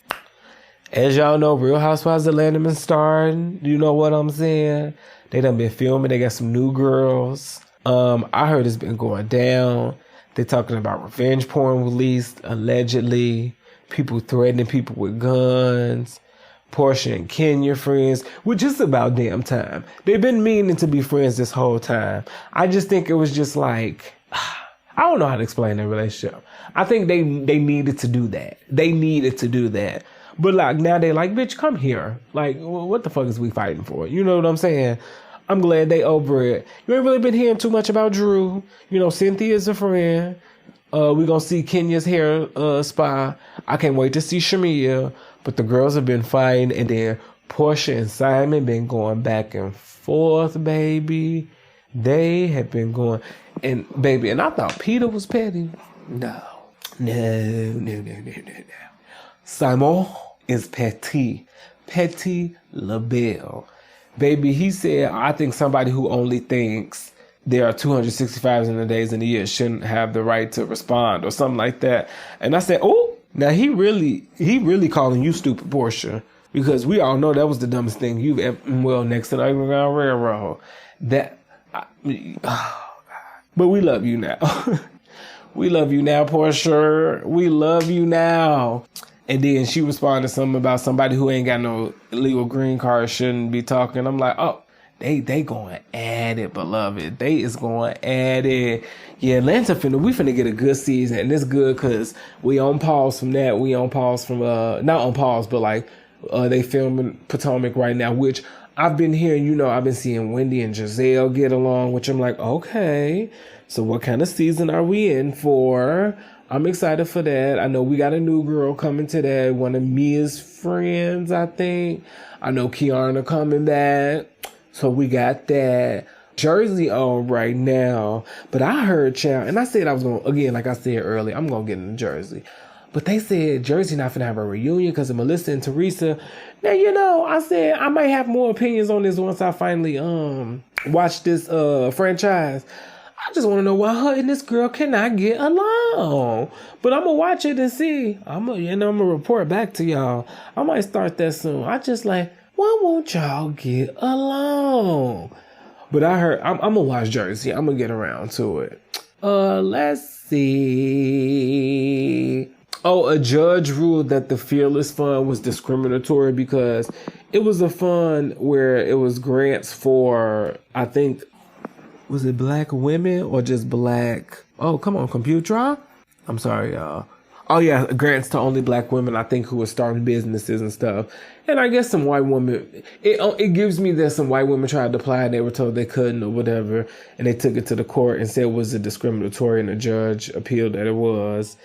as y'all know, Real Housewives of Atlanta been starting. You know what I'm saying? They done been filming. They got some new girls. I heard it's been going down. They're talking about revenge porn released, allegedly. People threatening people with guns. Portia and Kenya friends, which is about damn time. They've been meaning to be friends this whole time. I just think it was just like, I don't know how to explain their relationship. I think they needed to do that. They needed to do that. But like now they like, bitch, come here. Like, what the fuck is we fighting for? You know what I'm saying? I'm glad they over it. You ain't really been hearing too much about Drew. You know, Cynthia's a friend. We gonna see Kenya's hair spa. I can't wait to see Shamia. But the girls have been fighting, and then Portia and Simon been going back and forth, baby. They have been going, and baby, and I thought Peter was petty. No. Simon is petty. Petty LaBelle. Baby, he said, I think somebody who only thinks there are 265 in the days in the year shouldn't have the right to respond or something like that. And I said, oh, now he really calling you stupid, Portia, because we all know that was the dumbest thing you've ever, well, next to the Underground Railroad. But we love you now. We love you now, Portia. We love you now. And then she responded something about somebody who ain't got no illegal green card shouldn't be talking. I'm like, oh, they going at it, beloved. They is going at it. Yeah, Atlanta we finna get a good season. And it's good because we on pause from that. We on pause from, not on pause, but like, they filming Potomac right now, which I've been hearing, you know, I've been seeing Wendy and Giselle get along, which I'm like, okay, so what kind of season are we in for? I'm excited for that. I know we got a new girl coming to that. One of Mia's friends, I think. I know Kiana coming back. So we got that. Jersey on right now. But I heard, child, and I said I was going to, again, like I said earlier, I'm going to get into Jersey. But they said Jersey not finna have a reunion because of Melissa and Teresa. Now, you know, I said I might have more opinions on this once I finally watch this franchise. I just want to know why her and this girl cannot get along. But I'm going to watch it and see. I'm going to report back to y'all. I might start that soon. I just like, why won't y'all get along? But I heard, I'm going to watch Jersey. I'm going to get around to it. Let's see. Oh, a judge ruled that the Fearless Fund was discriminatory because it was a fund where it was grants for, I think, was it black women or just black? Oh, come on, computer. I'm sorry, y'all. Oh, yeah, grants to only black women, I think, who are starting businesses and stuff. And I guess some white women, it gives me that some white women tried to apply and they were told they couldn't or whatever. And they took it to the court and said it was a discriminatory and the judge appealed that it was.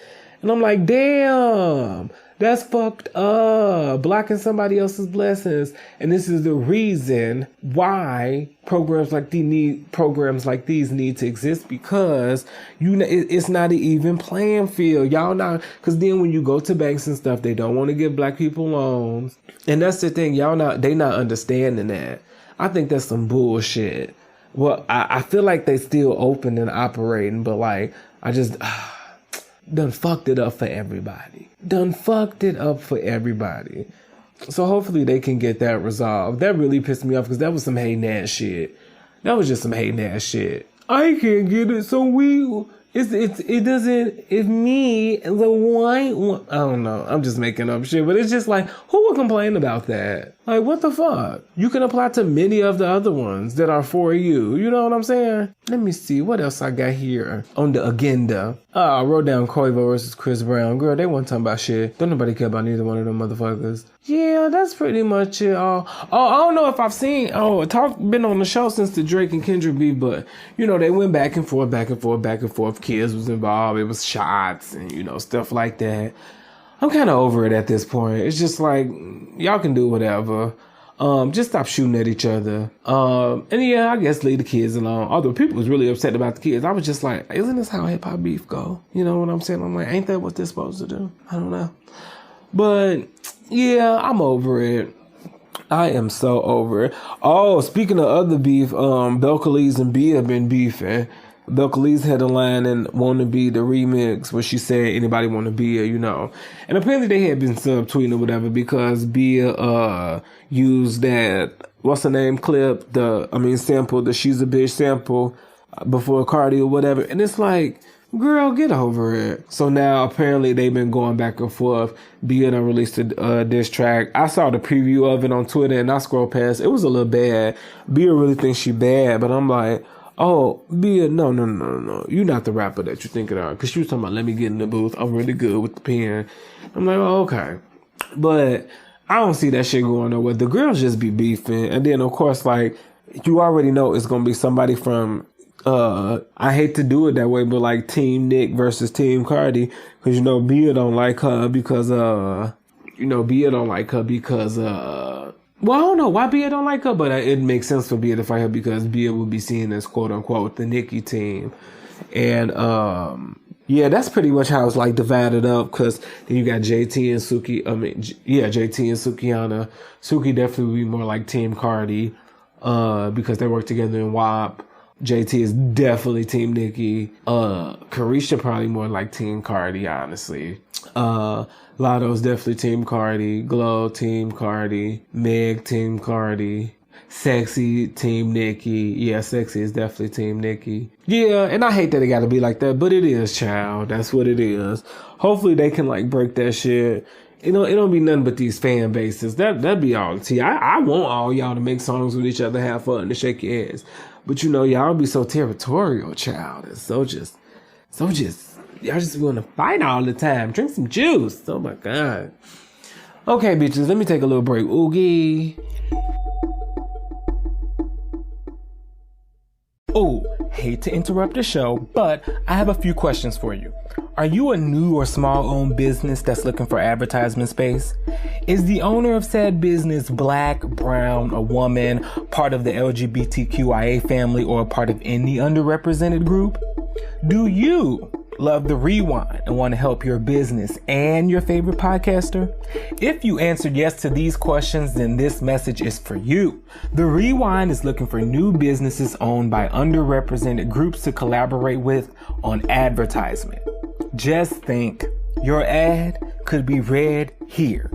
And I'm like, damn, that's fucked up. Blocking somebody else's blessings. And this is the reason why programs like these need to exist, because it's not an even playing field. Y'all not, because then when you go to banks and stuff, they don't want to give black people loans. And that's the thing, they not understanding that. I think that's some bullshit. Well, I feel like they still open and operating, but like, I just... done fucked it up for everybody. So hopefully they can get that resolved. That really pissed me off because that was some hating ass shit. That was just some hating ass shit. I can't get it, so it's me, the white one. I don't know. I'm just making up shit, but it's just like, who would complain about that? Like, what the fuck? You can apply to many of the other ones that are for you. You know what I'm saying? Let me see. What else I got here on the agenda? I wrote down Quavo versus Chris Brown. Girl, they weren't talking about shit. Don't nobody care about neither one of them motherfuckers. Yeah, that's pretty much it. I don't know if I've seen, been on the show since the Drake and Kendrick beef, but, you know, they went back and forth. Kids was involved. It was shots and, you know, stuff like that. I'm kind of over it at this point. It's just like, y'all can do whatever. Just stop shooting at each other. And yeah, I guess leave the kids alone. Although people was really upset about the kids. I was just like, isn't this how hip hop beef go? You know what I'm saying? I'm like, ain't that what they're supposed to do? I don't know. But yeah, I'm over it. I am so over it. Oh, speaking of other beef, Belcalis and Bia have been beefing. Belcalis had a line in Wanna Be the remix where she said, anybody wanna be a, you know. And apparently they had been subtweeting or whatever because Bia used that, what's her name, sample, the She's a Bitch sample before Cardi or whatever. And it's like, Girl, get over it. So now apparently they've been going back and forth. Bia done released a diss track. I saw the preview of it on Twitter and I scrolled past. It was a little bad. Bia really thinks she bad, but I'm like, oh, Bia, no. You're not the rapper that you think it are. Because she was talking about, let me get in the booth. I'm really good with the pen. I'm like, oh, okay. But I don't see that shit going nowhere. The girls just be beefing. And then, of course, like, you already know it's going to be somebody from, I hate to do it that way, but like Team Nick versus Team Cardi. Because, Bia don't like her because, well, I don't know why Bia don't like her, but it makes sense for Bia to fight her because Bia would be seen as quote unquote the Nicki team. And, yeah, that's pretty much how it's like divided up because then you got JT and Suki. JT and Sukiana. Suki definitely would be more like Team Cardi, because they work together in WAP. JT is definitely Team Nicki. Carisha probably more like Team Cardi, honestly. Lotto's definitely Team Cardi. Glow, Team Cardi. Meg, Team Cardi. Sexy, Team Nicki. Yeah, Sexy is definitely Team Nicki. Yeah, and I hate that it gotta be like that, but it is, child. That's what it is. Hopefully they can like break that shit. It don't be nothing but these fan bases. That'd be all the tea. I want all y'all to make songs with each other, have fun, and shake your heads. But y'all be so territorial, child. And so just y'all just want to fight all the time. Drink some juice. Oh my God. Okay, bitches, let me take a little break. Oogie. Oh, hate to interrupt the show, but I have a few questions for you. Are you a new or small-owned business that's looking for advertisement space? Is the owner of said business black, brown, a woman, part of the LGBTQIA family, or a part of any underrepresented group? Do you love the Rewind and want to help your business and your favorite podcaster? If you answered yes to these questions, then this message is for you. The Rewind is looking for new businesses owned by underrepresented groups to collaborate with on advertisement. Just think, your ad could be read here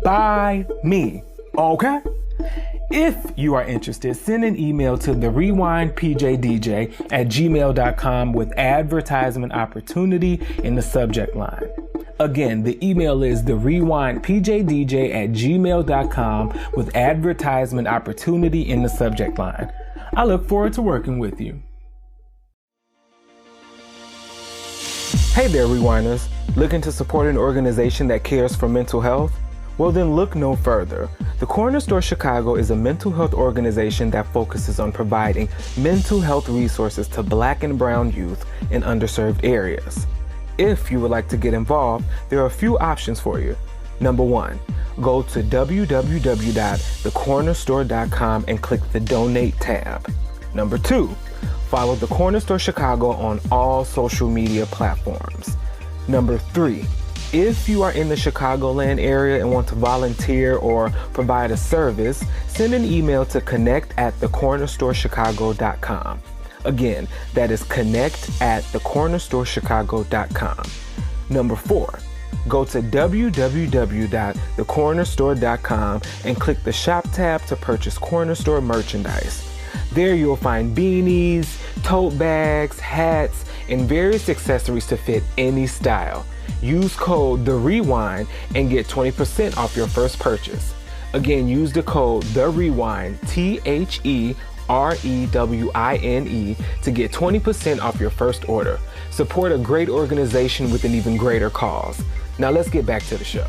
by me, okay? If you are interested, send an email to the Rewine PJ DJ at gmail.com with advertisement opportunity in the subject line. Again, the email is the Rewine PJ DJ at gmail.com with advertisement opportunity in the subject line. I look forward to working with you. Hey there, Rewinders. Looking to support an organization that cares for mental health? Well, then look no further. The Corner Store Chicago is a mental health organization that focuses on providing mental health resources to Black and brown youth in underserved areas. If you would like to get involved, there are a few options for you. Number one, go to www.thecornerstore.com and click the Donate tab. Number two, follow the Corner Store Chicago on all social media platforms. Number three, if you are in the Chicagoland area and want to volunteer or provide a service, send an email to connect@thecornerstorechicago.com. Again, that is connect@thecornerstorechicago.com. Number four, go to www.thecornerstore.com and click the Shop tab to purchase Corner Store merchandise. There you'll find beanies, tote bags, hats, and various accessories to fit any style. Use code THEREWIND and get 20% off your first purchase. Again, use the code THEREWIND, THEREWINE, to get 20% off your first order. Support a great organization with an even greater cause. Now let's get back to the show.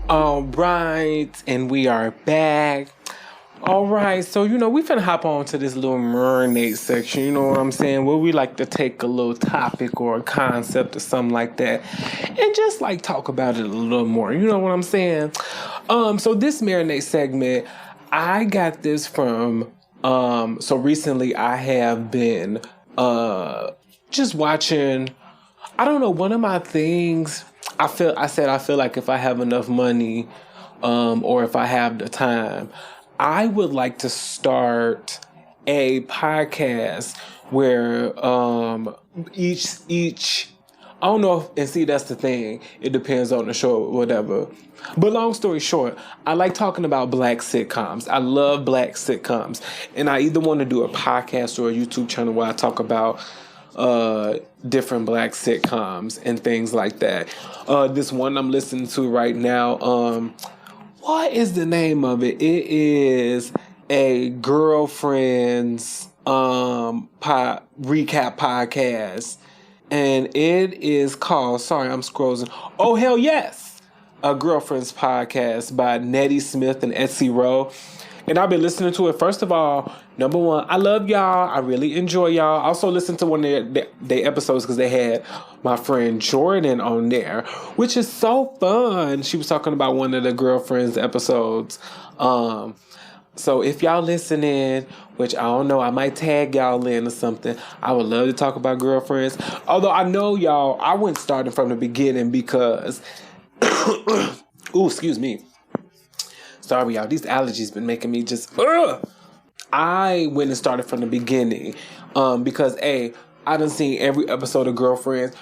All right, and we are back. All right, so, we finna hop on to this little marinade section, you know what I'm saying, where we like to take a little topic or a concept or something like that and just, talk about it a little more, you know what I'm saying? So this marinade segment, I got this from, so recently I have been just watching, I don't know, one of my things, I feel like if I have enough money or if I have the time, I would like to start a podcast where each I don't know and see, that's the thing. It depends on the show or whatever. But long story short, I like talking about black sitcoms. I love black sitcoms. And I either want to do a podcast or a YouTube channel where I talk about different black sitcoms and things like that. This one I'm listening to right now, what is the name of it? It is a girlfriend's recap podcast. And it is called, sorry, I'm scrolling. Oh, hell yes. A Girlfriend's Podcast by Nettie Smith and Etsy Rowe. And I've been listening to it. First of all, number one, I love y'all. I really enjoy y'all. I also listened to one of their episodes because they had my friend Jordan on there, which is so fun. She was talking about one of the Girlfriends episodes. So if y'all listening, which I don't know, I might tag y'all in or something. I would love to talk about Girlfriends. Although I know y'all, I went starting from the beginning because, ooh, excuse me. Sorry, y'all. These allergies been making me just, I went and started from the beginning because, I done seen every episode of Girlfriends.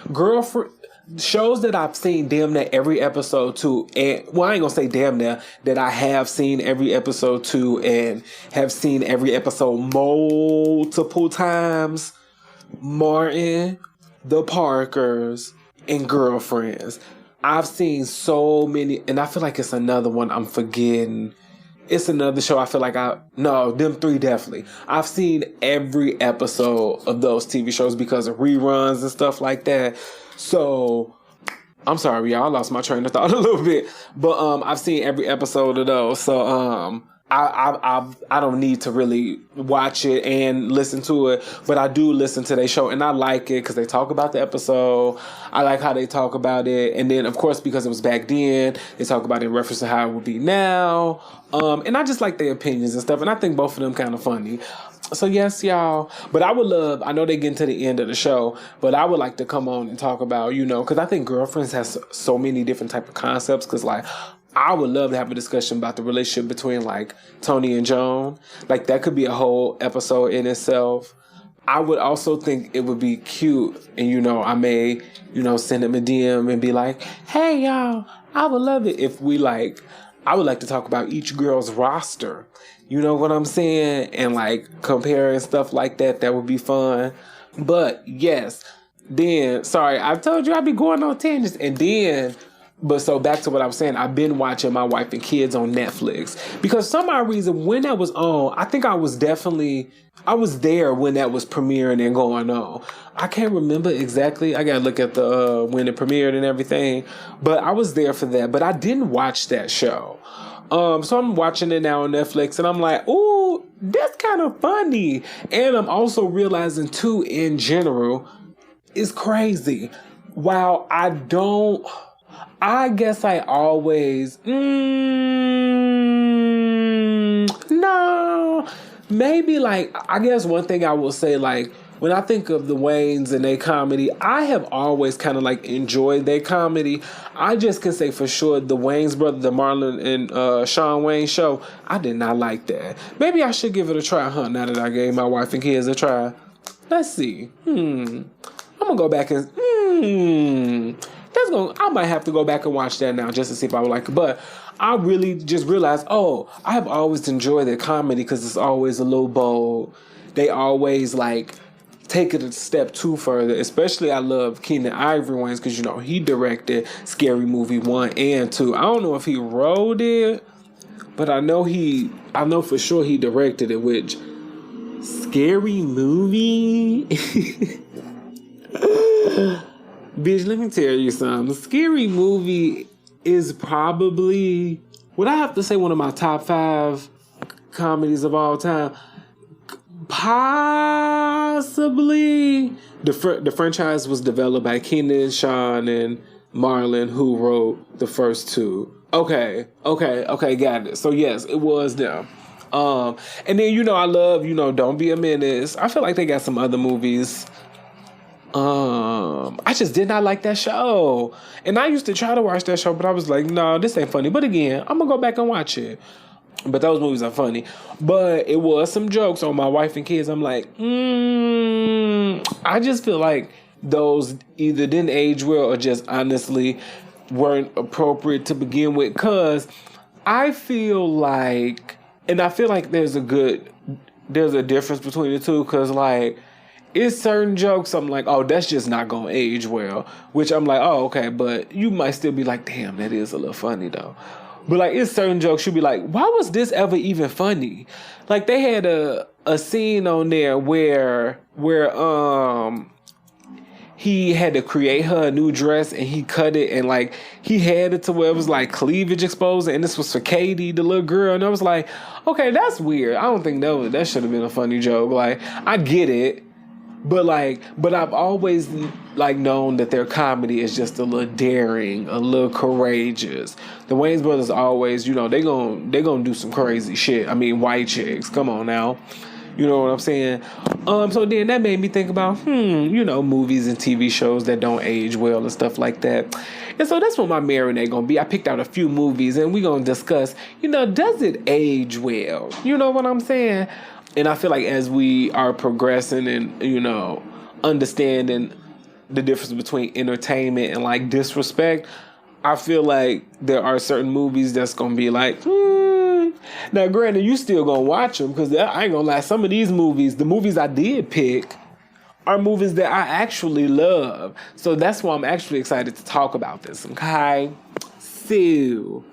Shows that I've seen damn near every episode to, and well, I ain't gonna say damn near, that I have seen every episode to and have seen every episode multiple times. Martin, The Parkers, and Girlfriends. I've seen so many, and I feel like it's another one I'm forgetting. It's another show I feel like them three definitely. I've seen every episode of those TV shows because of reruns and stuff like that. So, I'm sorry, y'all. I lost my train of thought a little bit. But I've seen every episode of those. So, I don't need to really watch it and listen to it. But I do listen to their show. And I like it because they talk about the episode. I like how they talk about it. And then, of course, because it was back then, they talk about it in reference to how it would be now. And I just like their opinions and stuff. And I think both of them kind of funny. So yes, y'all. But I would love, I know they getting to the end of the show, but I would like to come on and talk about, because I think Girlfriends has so many different type of concepts. Because like, I would love to have a discussion about the relationship between like Tony and Joan. Like that could be a whole episode in itself. I would also think it would be cute. And I may, send them a DM and be like, hey y'all, I would love it if I would like to talk about each girl's roster. You know what I'm saying? And like comparing stuff like that. That would be fun. But yes, then, sorry, I told you I'd be going on tangents. And then, so back to what I was saying, I've been watching My Wife and Kids on Netflix. Because some odd reason, when that was on, I think I was there when that was premiering and going on. I can't remember exactly. I gotta look at the when it premiered and everything. But I was there for that. But I didn't watch that show. So I'm watching it now on Netflix and I'm like, ooh, that's kind of funny. And I'm also realizing too, in general, it's crazy. While I guess I always, no, maybe like, I guess one thing I will say, like, when I think of the Wayans and their comedy, I have always kind of like enjoyed their comedy. I just can say for sure the Wayans brother, the Marlon and Shawn Wayans show, I did not like that. Maybe I should give it a try, now that I gave My Wife and Kids a try. Let's see. I'm gonna go back and I might have to go back and watch that now just to see if I would like it. But I really just realized, I have always enjoyed their comedy because it's always a little bold. They always like take it a step too further. Especially I love Keenen Ivory Wayans because he directed Scary Movie 1 and 2. I don't know if he wrote it, but I know for sure he directed it, which Scary Movie. Bitch, let me tell you something. Scary Movie is probably, would I have to say, one of my top 5 comedies of all time? Possibly. The franchise was developed by Keenen, Shawn, and Marlon, who wrote the first 2. Okay, got it. So yes, it was them. And then I love Don't Be a Menace. I feel like they got some other movies. I just did not like that show. And I used to try to watch that show, but I was like, no, this ain't funny. But again, I'm gonna go back and watch it. But those movies are funny. But it was some jokes on My Wife and Kids. I'm like, I just feel like those either didn't age well or just honestly weren't appropriate to begin with. Because I feel like there's a difference between the two. Because like, it's certain jokes I'm like, oh, that's just not gonna age well. Which I'm like, oh, okay, but you might still be like, damn, that is a little funny though. But like, it's certain jokes you'll be like, why was this ever even funny? Like, they had a scene on there where he had to create her a new dress and he cut it and like he had it to where it was like cleavage exposed, and this was for Katie, the little girl, and I was like, okay, that's weird. I don't think that should have been a funny joke. Like, I get it. But I've always like known that their comedy is just a little daring, a little courageous. The Wayans brothers always, they gonna do some crazy shit. I mean, white chicks, come on now, you know what I'm saying? So then that made me think about, movies and TV shows that don't age well and stuff like that. And so that's what my marinade gonna be. I picked out a few movies and we gonna discuss, does it age well? You know what I'm saying? And I feel like as we are progressing and, understanding the difference between entertainment and like disrespect, I feel like there are certain movies that's going to be like, Now, granted, you still going to watch them because I ain't going to lie. Some of these movies, the movies I did pick are movies that I actually love. So that's why I'm actually excited to talk about this. Okay? So,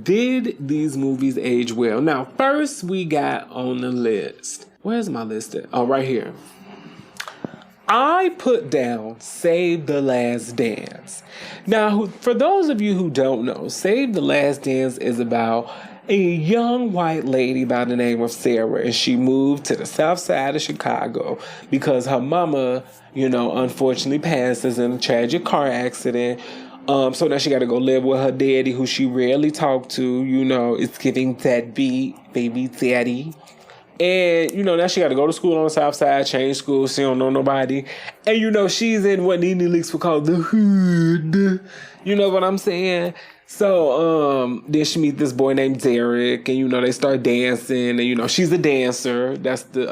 did these movies age well? Now, first we got on the list. Where's my list at? Oh, right here. I put down Save the Last Dance. Now, for those of you who don't know, Save the Last Dance is about a young white lady by the name of Sarah, and she moved to the south side of Chicago because her mama, unfortunately passes in a tragic car accident. So now she got to go live with her daddy, who she rarely talked to. It's giving that beat, baby daddy. And, now she got to go to school on the south side, change school. She don't know nobody. And, she's in what Nene Leakes would call the hood. You know what I'm saying? So, then she meet this boy named Derek. And, they start dancing. And, she's a dancer. That's the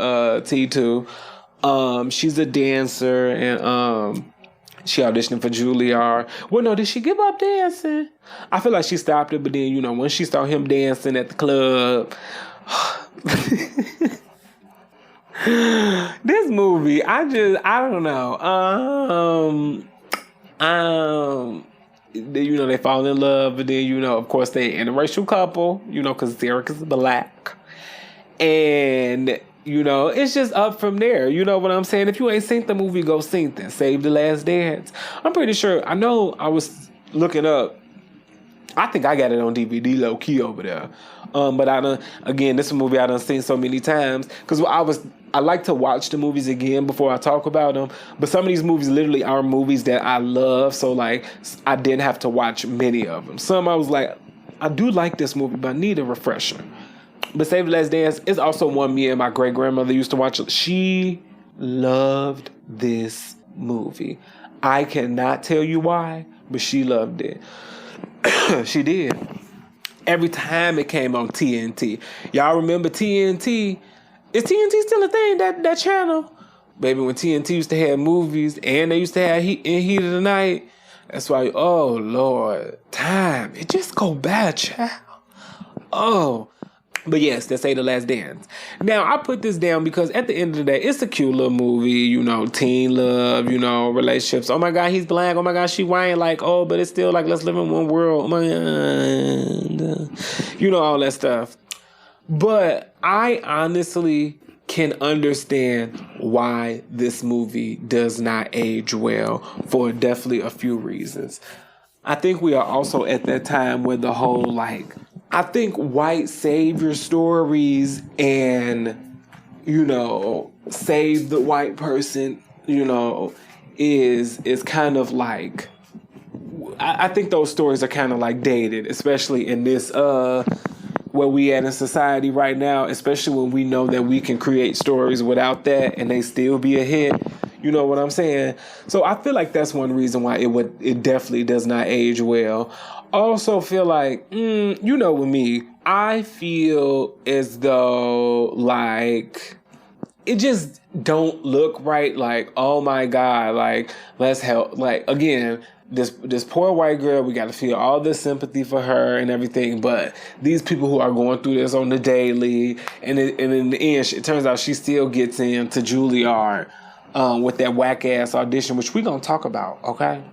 T2. She's a dancer. And, she auditioned for Juilliard. Well, no, did she give up dancing? I feel like she stopped it, but then, when she saw him dancing at the club. This movie, I don't know. They fall in love, but then, of course, they interracial couple, because Derek is black. And... it's just up from there. You know what I'm saying? If you ain't seen the movie, go see it. Save the Last Dance. I'm pretty sure. I know I was looking up. I think I got it on DVD low key over there. But this is a movie I done seen so many times. Because I like to watch the movies again before I talk about them. But some of these movies literally are movies that I love. So like, I didn't have to watch many of them. Some I was like, I do like this movie, but I need a refresher. But Save the Last Dance is also one me and my great-grandmother used to watch. She loved this movie. I cannot tell you why, but she loved it. She did. Every time it came on TNT. Y'all remember TNT? Is TNT still a thing, that channel? Baby, when TNT used to have movies and they used to have Heat of the Night, that's why, oh, Lord, time. It just go by, child. Oh. But yes, that's Save the Last Dance. Now, I put this down because at the end of the day, it's a cute little movie, teen love, relationships. Oh my God, he's black. Oh my God, she white. Like, oh, but it's still like, let's live in one world. Oh my God. All that stuff. But I honestly can understand why this movie does not age well for definitely a few reasons. I think we are also at that time where the whole, I think white savior stories and, save the white person, is kind of like, I think those stories are kind of like dated, especially in this, where we at in society right now, especially when we know that we can create stories without that and they still be a hit. You know what I'm saying? So I feel like that's one reason why it definitely does not age well. Also feel like, with me, I feel as though it just don't look right. Like, oh my God, like, let's help. Like, again, this poor white girl, we got to feel all this sympathy for her and everything. But these people who are going through this on the daily, and in the end, it turns out she still gets into Juilliard with that whack ass audition, which we're going to talk about, okay?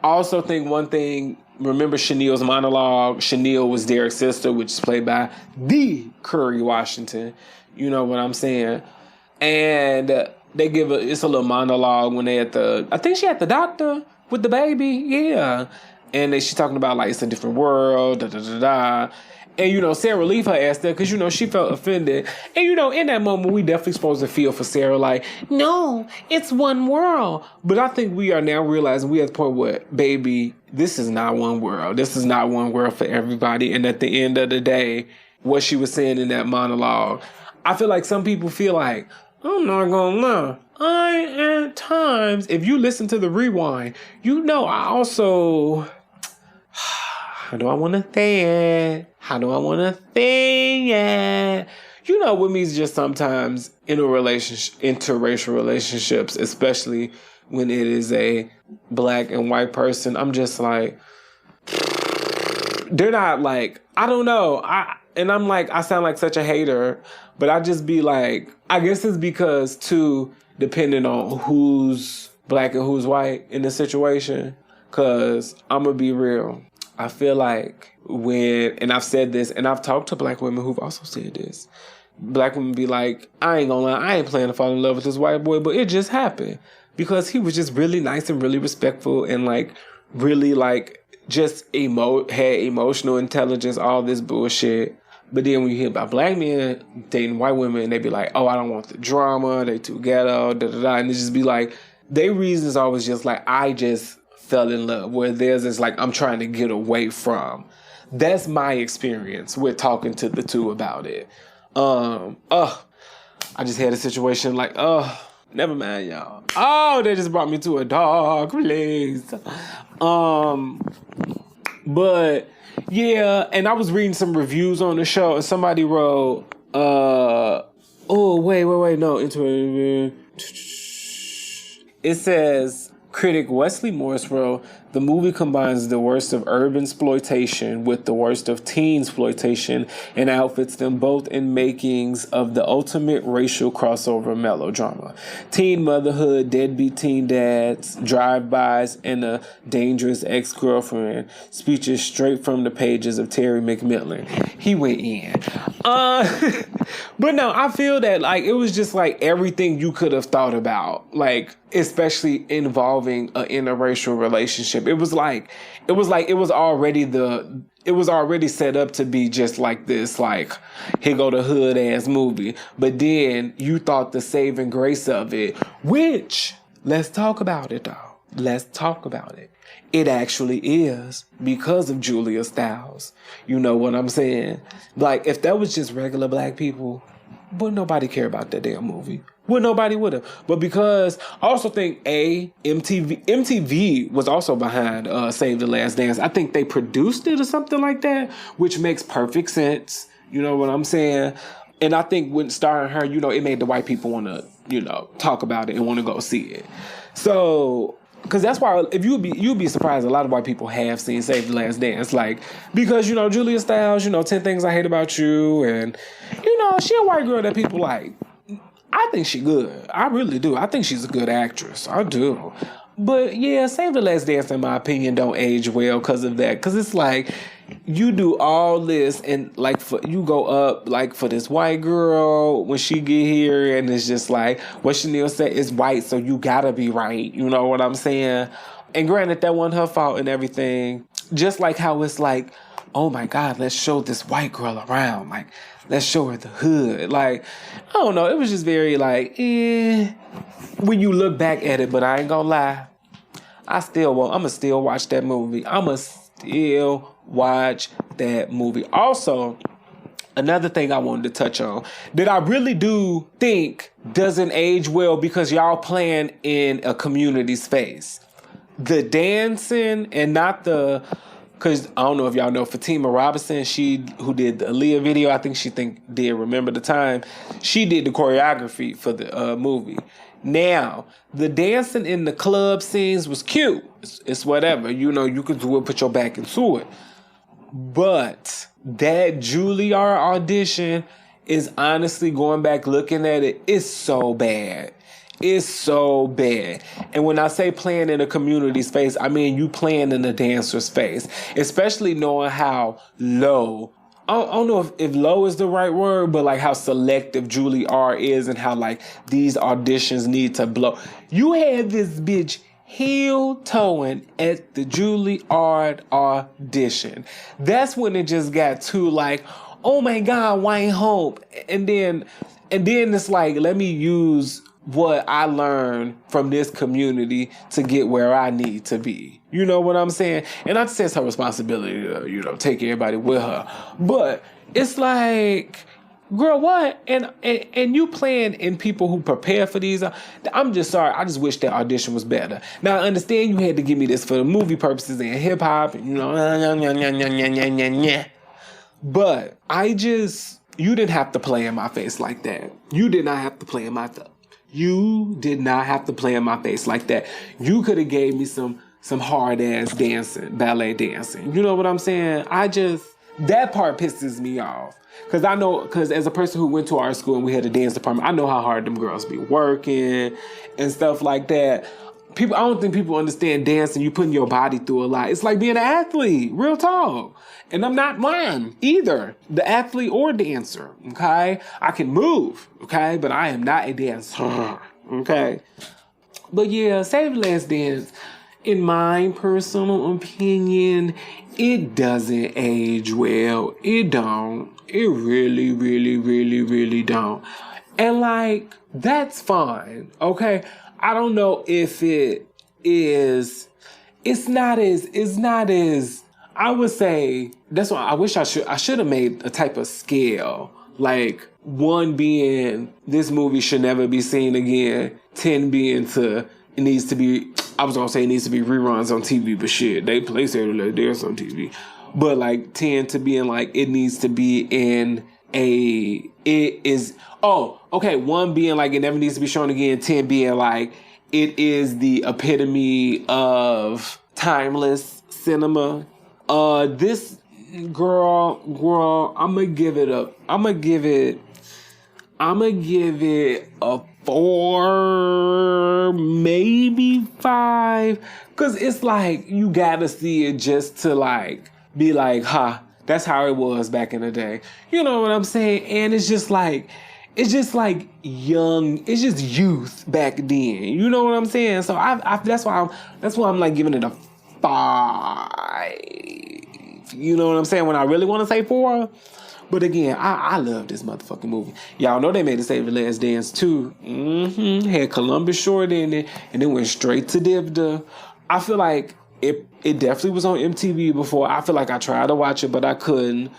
I also think one thing, remember Chanel's monologue? Chanel was Derek's sister, which is played by the Curry Washington. You know what I'm saying? And they give it's a little monologue when they I think she at the doctor with the baby, yeah. And then she's talking about like it's a different world, da da da da. And Sarah Latifah asked that because she felt offended. And in that moment we definitely supposed to feel for Sarah, like, no, it's one world. But I think we are now realizing we at the point where, baby, this is not one world. This is not one world for everybody. And at the end of the day, what she was saying in that monologue, I feel like some people feel like, I'm not gonna lie, at times, if you listen to the rewind, I also, how do I want to say it? With me is just sometimes interracial relationships, especially when it is a black and white person, I'm just like, they're not like, I don't know. I'm like, I sound like such a hater, but I just be like, I guess it's because too, depending on who's black and who's white in the situation, because I'm going to be real. I feel like and I've said this, and I've talked to black women who've also said this, black women be like, I ain't gonna lie, I ain't planning to fall in love with this white boy, but it just happened because he was just really nice and really respectful and like really like just had emotional intelligence, all this bullshit. But then when you hear about black men dating white women, they be like, oh, I don't want the drama, they too ghetto, da da da, and it just be like, their reasons always just like, I just fell in love, where theirs is like, I'm trying to get away from. That's my experience with talking to the two about it. I just had a situation like, never mind, y'all. Oh, they just brought me to a dark place. But yeah, and I was reading some reviews on the show, and somebody wrote, it says, critic Wesley Morris wrote, the movie combines the worst of urban exploitation with the worst of teen exploitation and outfits them both in makings of the ultimate racial crossover melodrama. Teen motherhood, deadbeat teen dads, drive-bys, and a dangerous ex-girlfriend. Speeches straight from the pages of Terry McMillan. He went in. But no, I feel that like it was just like everything you could have thought about, like especially involving an interracial relationship. It was already set up to be just like this, like, here go the hood ass movie. But then you thought the saving grace of it, which, let's talk about it though. Let's talk about it. It actually is because of Julia Stiles. You know what I'm saying? Like, if that was just regular black people, would nobody care about that damn movie? Nobody would have. But because I also think MTV was also behind Save the Last Dance. I think they produced it or something like that, which makes perfect sense. You know what I'm saying? And I think when starring her, it made the white people want to, talk about it and want to go see it. So, because that's why if you'd be surprised, a lot of white people have seen Save the Last Dance, like, because Julia Stiles, 10 Things I Hate About You, and she a white girl that people like. I think she good. I really do. I think she's a good actress. I do. But yeah, Save the Last Dance, in my opinion, don't age well because of that. Because it's like, you do all this and like you go up like for this white girl when she get here, and it's just like what Chanel said is white, so you gotta be right. You know what I'm saying? And granted, that wasn't her fault and everything. Just like how it's like, oh my God, let's show this white girl around. Like, let's show her the hood. Like, I don't know. It was just very like, when you look back at it. But I ain't gonna lie, I'ma still watch that movie. Also, another thing I wanted to touch on that I really do think doesn't age well because y'all playing in a community space. The dancing and not the because I don't know if y'all know Fatima Robinson, who did the Aaliyah video, I think did Remember the Time. She did the choreography for the movie. Now, the dancing in the club scenes was cute. It's whatever. You know, you could do it, put your back into it. But that Juilliard audition is honestly, going back looking at it, it's so bad. It's so bad. And when I say playing in a community space, I mean you playing in a dancer's space. Especially knowing how low, I don't know if low is the right word, but like how selective Juilliard is and how like these auditions need to blow. You had this bitch heel-toeing at the Juilliard audition. That's when it just got too like, oh my God, Wayne Hope. And then it's like, let me use what I learned from this community to get where I need to be. You know what I'm saying? And not to say it's her responsibility to, you know, take everybody with her. But it's like, girl, what? And you playing in people who prepare for these. I'm just sorry. I just wish that audition was better. Now, I understand you had to give me this for the movie purposes and hip hop, and you know, but you didn't have to play in my face like that. You did not have to play in my face. You did not have to play in my face like that. You could have gave me some hard ass dancing, ballet dancing. You know what I'm saying? That part pisses me off. Because as a person who went to our school and we had a dance department, I know how hard them girls be working and stuff like that. I don't think people understand dancing. You putting your body through a lot. It's like being an athlete, real talk. And I'm not one either, the athlete or dancer, okay? I can move, okay? But I am not a dancer, okay? But yeah, Save the Last Dance, in my personal opinion, it doesn't age well. It don't. It really, really, really, really don't. And like, that's fine, okay? I don't know if it is, it's not as, I would say, that's why I should have made a type of scale. Like, 1 being, this movie should never be seen again. 10 being it needs to be reruns on TV, but shit, they play Saturday Night Dance on TV. But like 10 to being like, it needs to be in it is, 1 being like, it never needs to be shown again. 10 being like, it is the epitome of timeless cinema. This girl, I'm gonna give it a 4, maybe 5. Cause it's like, you gotta see it just to like, be like, that's how it was back in the day. You know what I'm saying? And it's just like young, it's just youth back then. You know what I'm saying? So that's why I'm like giving it a 5. You know what I'm saying? When I really want to say 4. But again, I love this motherfucking movie. Y'all know they made the Save the Last Dance too. Had Columbus Short in it, and it went straight to Divda. I feel like it definitely was on MTV before. I feel like I tried to watch it, but I couldn't.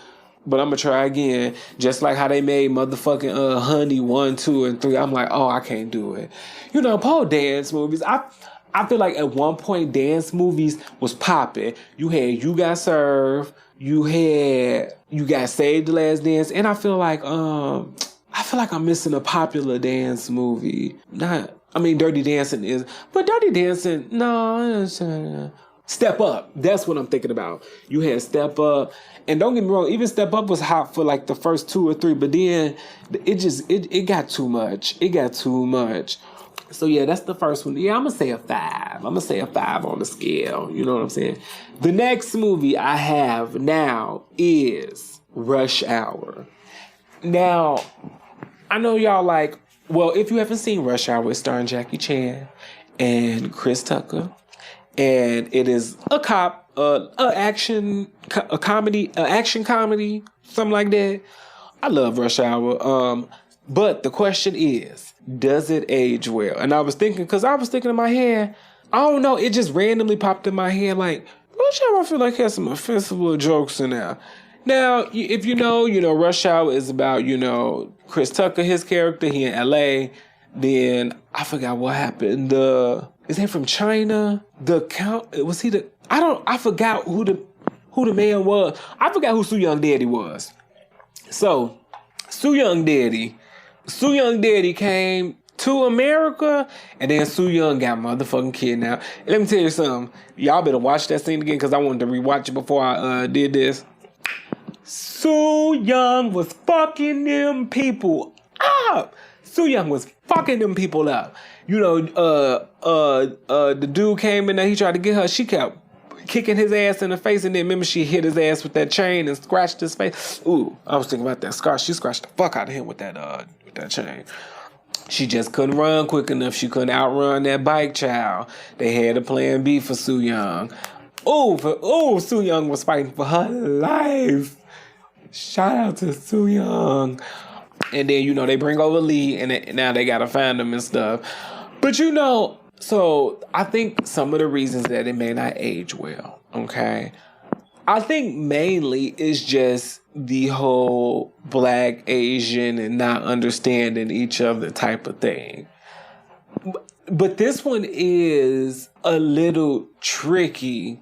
But I'm gonna try again. Just like how they made motherfucking Honey 1, 2, and 3. I'm like, oh, I can't do it. You know, pole dance movies. I feel like at one point dance movies was popping. You had You Got Served. You got Save the Last Dance, and I feel like I'm missing a popular dance movie. Dirty Dancing is, but Dirty Dancing, no. Step Up. That's what I'm thinking about. You had Step Up, and don't get me wrong, even Step Up was hot for like the first 2 or 3, but then it got too much. It got too much. So yeah, that's the first one. Yeah, I'm gonna say a 5. I'm gonna say a 5 on the scale. You know what I'm saying? The next movie I have now is Rush Hour. Now, I know y'all like, well, if you haven't seen Rush Hour, it's starring Jackie Chan and Chris Tucker. And it is a action comedy, something like that. I love Rush Hour. But the question is, does it age well? And I was thinking in my head, I don't know, it just randomly popped in my head like, Rush Hour I feel like has some offensive little jokes in there. Now, if you know, Rush Hour is about, Chris Tucker, his character, he in L.A. Then, I forgot what happened. Is he from China? I forgot who who the man was. I forgot who Soo Young Daddy was. So, Soo Young Daddy came to America, and then Soo Young got motherfucking kidnapped. And let me tell you something. Y'all better watch that scene again, because I wanted to rewatch it before I did this. Soo Young was fucking them people up. Soo Young was fucking them people up. You know, the dude came in there, he tried to get her. She kept kicking his ass in the face, and then remember she hit his ass with that chain and scratched his face. Ooh, I was thinking about that scar. She scratched the fuck out of him with that chain. She just couldn't run quick enough. She couldn't outrun that bike child. They had a plan B for Soo Young. Soo Young was fighting for her life. Shout out to Soo Young. And then, you know, they bring over Lee, and now they gotta find him and stuff. But, you know, so I think some of the reasons that it may not age well, okay? I think mainly it's just the whole Black, Asian, and not understanding each other type of thing. But this one is a little tricky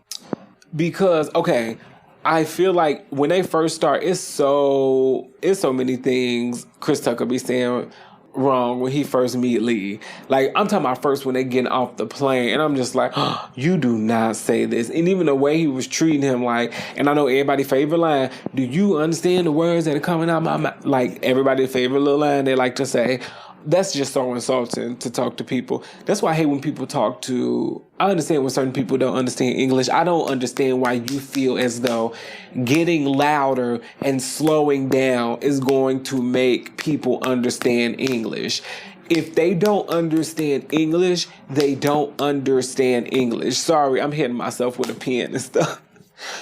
because, okay, I feel like when they first start, it's so many things Chris Tucker be saying wrong when he first meet Lee. Like, I'm talking about first when they getting off the plane, and I'm just like, oh, you do not say this. And even the way he was treating him, like, and I know everybody's favorite line, do you understand the words that are coming out my mouth? Like, everybody's favorite little line they like to say. That's just so insulting to talk to people. That's why I hate when people talk to... I understand when certain people don't understand English. I don't understand why you feel as though getting louder and slowing down is going to make people understand English. If they don't understand English, they don't understand English. Sorry, I'm hitting myself with a pen and stuff.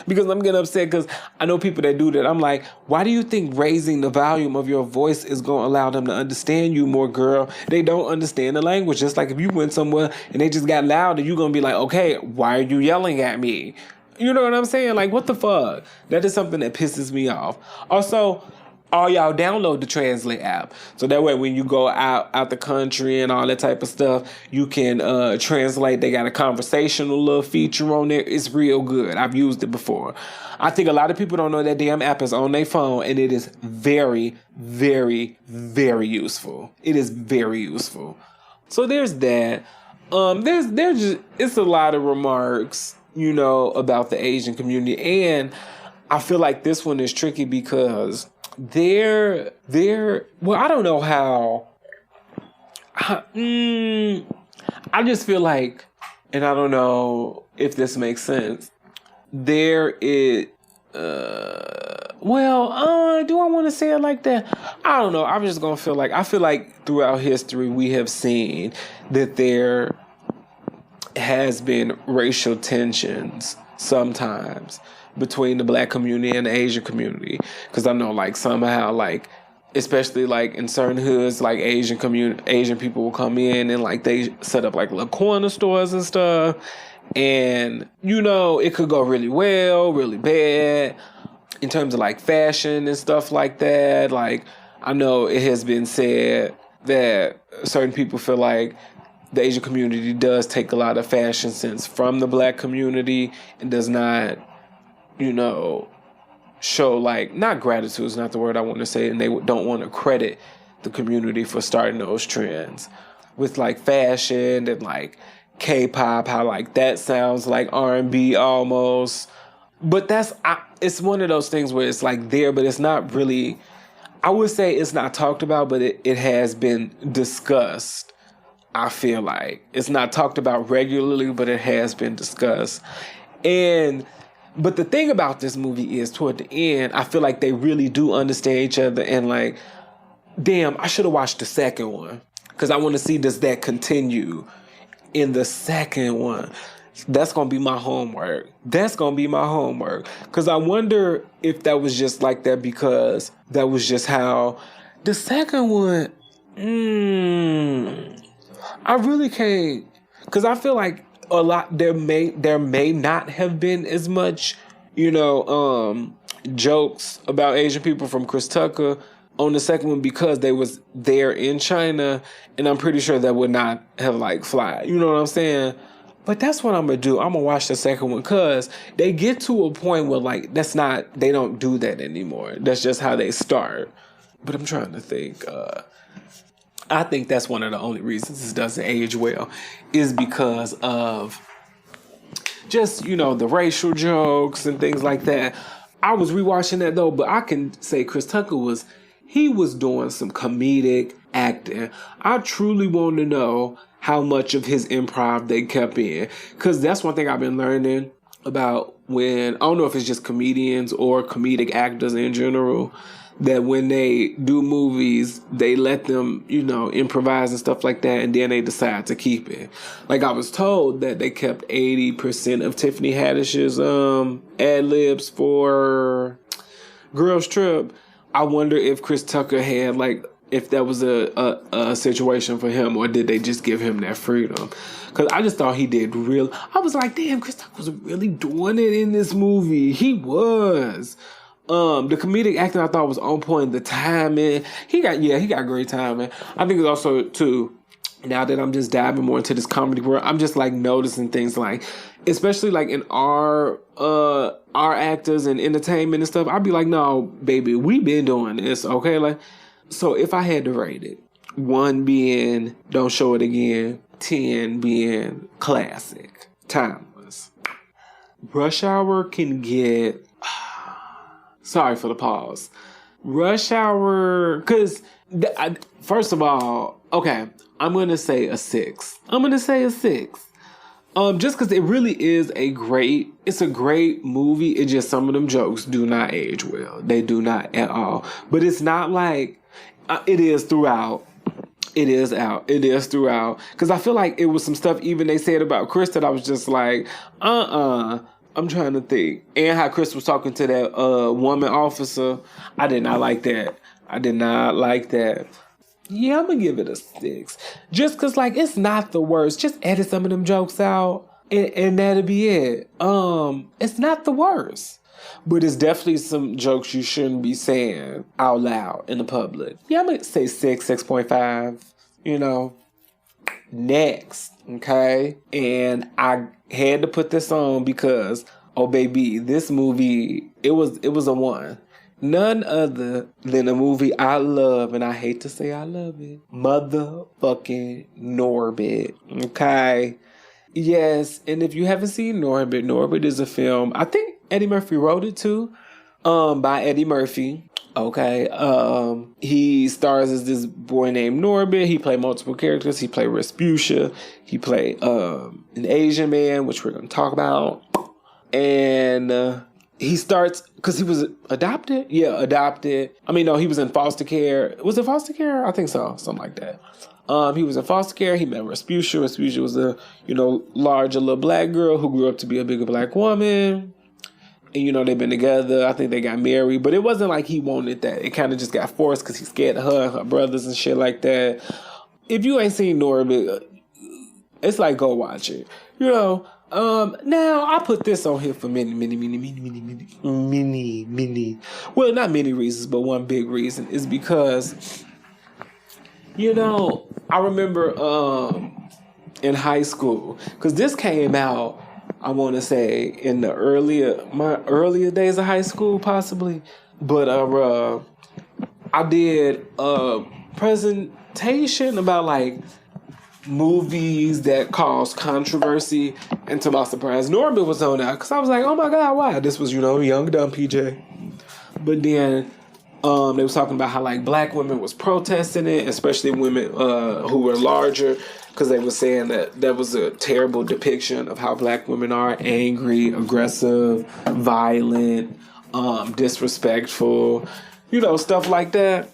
Because I'm getting upset because I know people that do that. I'm like, why do you think raising the volume of your voice is going to allow them to understand you more, girl? They don't understand the language. Just like if you went somewhere and they just got loud, and you're going to be like, okay, why are you yelling at me? You know what I'm saying? Like, what the fuck? That is something that pisses me off. Also, all y'all download the Translate app. So that way when you go out the country and all that type of stuff, you can translate. They got a conversational little feature on there. It's real good. I've used it before. I think a lot of people don't know that damn app is on their phone, and it is very, very, very useful. It is very useful. So there's that. There's just, it's a lot of remarks, you know, about the Asian community. And I feel like this one is tricky because well, I don't know how. I just feel like, and I don't know if this makes sense. Do I want to say it like that? I don't know. I'm just gonna feel like throughout history we have seen that there has been racial tensions sometimes between the Black community and the Asian community. Because I know, like, somehow, like, especially, like, in certain hoods, like, Asian people will come in and, like, they set up, like, little corner stores and stuff. And, you know, it could go really well, really bad in terms of, like, fashion and stuff like that. Like, I know it has been said that certain people feel like the Asian community does take a lot of fashion sense from the Black community and does not, you know, show, like, not gratitude is not the word I want to say, and they don't want to credit the community for starting those trends with, like, fashion and, like, K-pop, how, like, that sounds like R&B almost. But it's one of those things where it's, like, there, but it's not really, I would say it's not talked about, but it has been discussed. I feel like it's not talked about regularly, but it has been discussed. But the thing about this movie is, toward the end, I feel like they really do understand each other. And, like, damn, I should have watched the second one because I want to see, does that continue in the second one? That's going to be my homework. Because I wonder if that was just like that because that was just how the second one, I really can't, because I feel like a lot, there may not have been as much, you know, jokes about Asian people from Chris Tucker on the second one because they was there in China, and I'm pretty sure that would not have, like, fly. You know what I'm saying? But that's what I'm going to do. I'm going to watch the second one because they get to a point where, like, they don't do that anymore. That's just how they start. But I'm trying to think. I think that's one of the only reasons this doesn't age well is because of just, the racial jokes and things like that. I was rewatching that though, but I can say Chris Tucker was doing some comedic acting. I truly want to know how much of his improv they kept in. Because that's one thing I've been learning about I don't know if it's just comedians or comedic actors in general, that when they do movies, they let them, improvise and stuff like that, and then they decide to keep it. Like, I was told that they kept 80% of Tiffany Haddish's ad-libs for Girls Trip. I wonder if Chris Tucker had, like, if that was a situation for him, or did they just give him that freedom? Because I just thought he did I was like, damn, Chris Tucker was really doing it in this movie. He was. The comedic acting I thought was on point. The timing, he got great timing. I think it's also too, now that I'm just diving more into this comedy world, I'm just like noticing things like, especially like in our actors and entertainment and stuff. I'd be like, no, baby, we been doing this, okay? Like, so if I had to rate it, 1 being don't show it again, 10 being classic, timeless. Rush Hour can get. Sorry for the pause. Rush Hour, because first of all, okay, I'm going to say a 6. Just because it really is it's a great movie. It's just some of them jokes do not age well. They do not at all. But it's not like, it is throughout. It is throughout. Because I feel like it was some stuff even they said about Chris that I was just like, I'm trying to think. And how Chris was talking to that woman officer. I did not like that. Yeah, I'm going to give it a 6. Just because, like, it's not the worst. Just edit some of them jokes out, and that'll be it. It's not the worst. But it's definitely some jokes you shouldn't be saying out loud in the public. Yeah, I'm going to say 6.5, Next, okay? And I had to put this on because, oh baby, this movie, it was a 1. None other than a movie I love, and I hate to say I love it, motherfucking Norbit, okay? Yes, and if you haven't seen Norbit is a film, I think Eddie Murphy wrote it too, by Eddie Murphy. Okay, he stars as this boy named Norbit. He played multiple characters. He played Rasputia. He played an Asian man, which we're going to talk about. And he starts, because he was adopted? Yeah, adopted. I mean, no, he was in foster care. Was it foster care? I think so, something like that. He was in foster care. He met Rasputia. Rasputia was a, larger little black girl who grew up to be a bigger black woman. And, they've been together. I think they got married. But it wasn't like he wanted that. It kind of just got forced because he's scared of her and her brothers and shit like that. If you ain't seen Norbit, it's like, go watch it. Now, I put this on here for many, well, not many reasons, but one big reason is because, I remember in high school, because this came out, I want to say in my earlier days of high school, possibly. But I did a presentation about like movies that caused controversy, and to my surprise, Norbit was on that because I was like, oh my god, why? This was young dumb PJ. But then they was talking about how like black women was protesting it, especially women who were larger. Because they were saying that was a terrible depiction of how black women are: angry, aggressive, violent, disrespectful, stuff like that.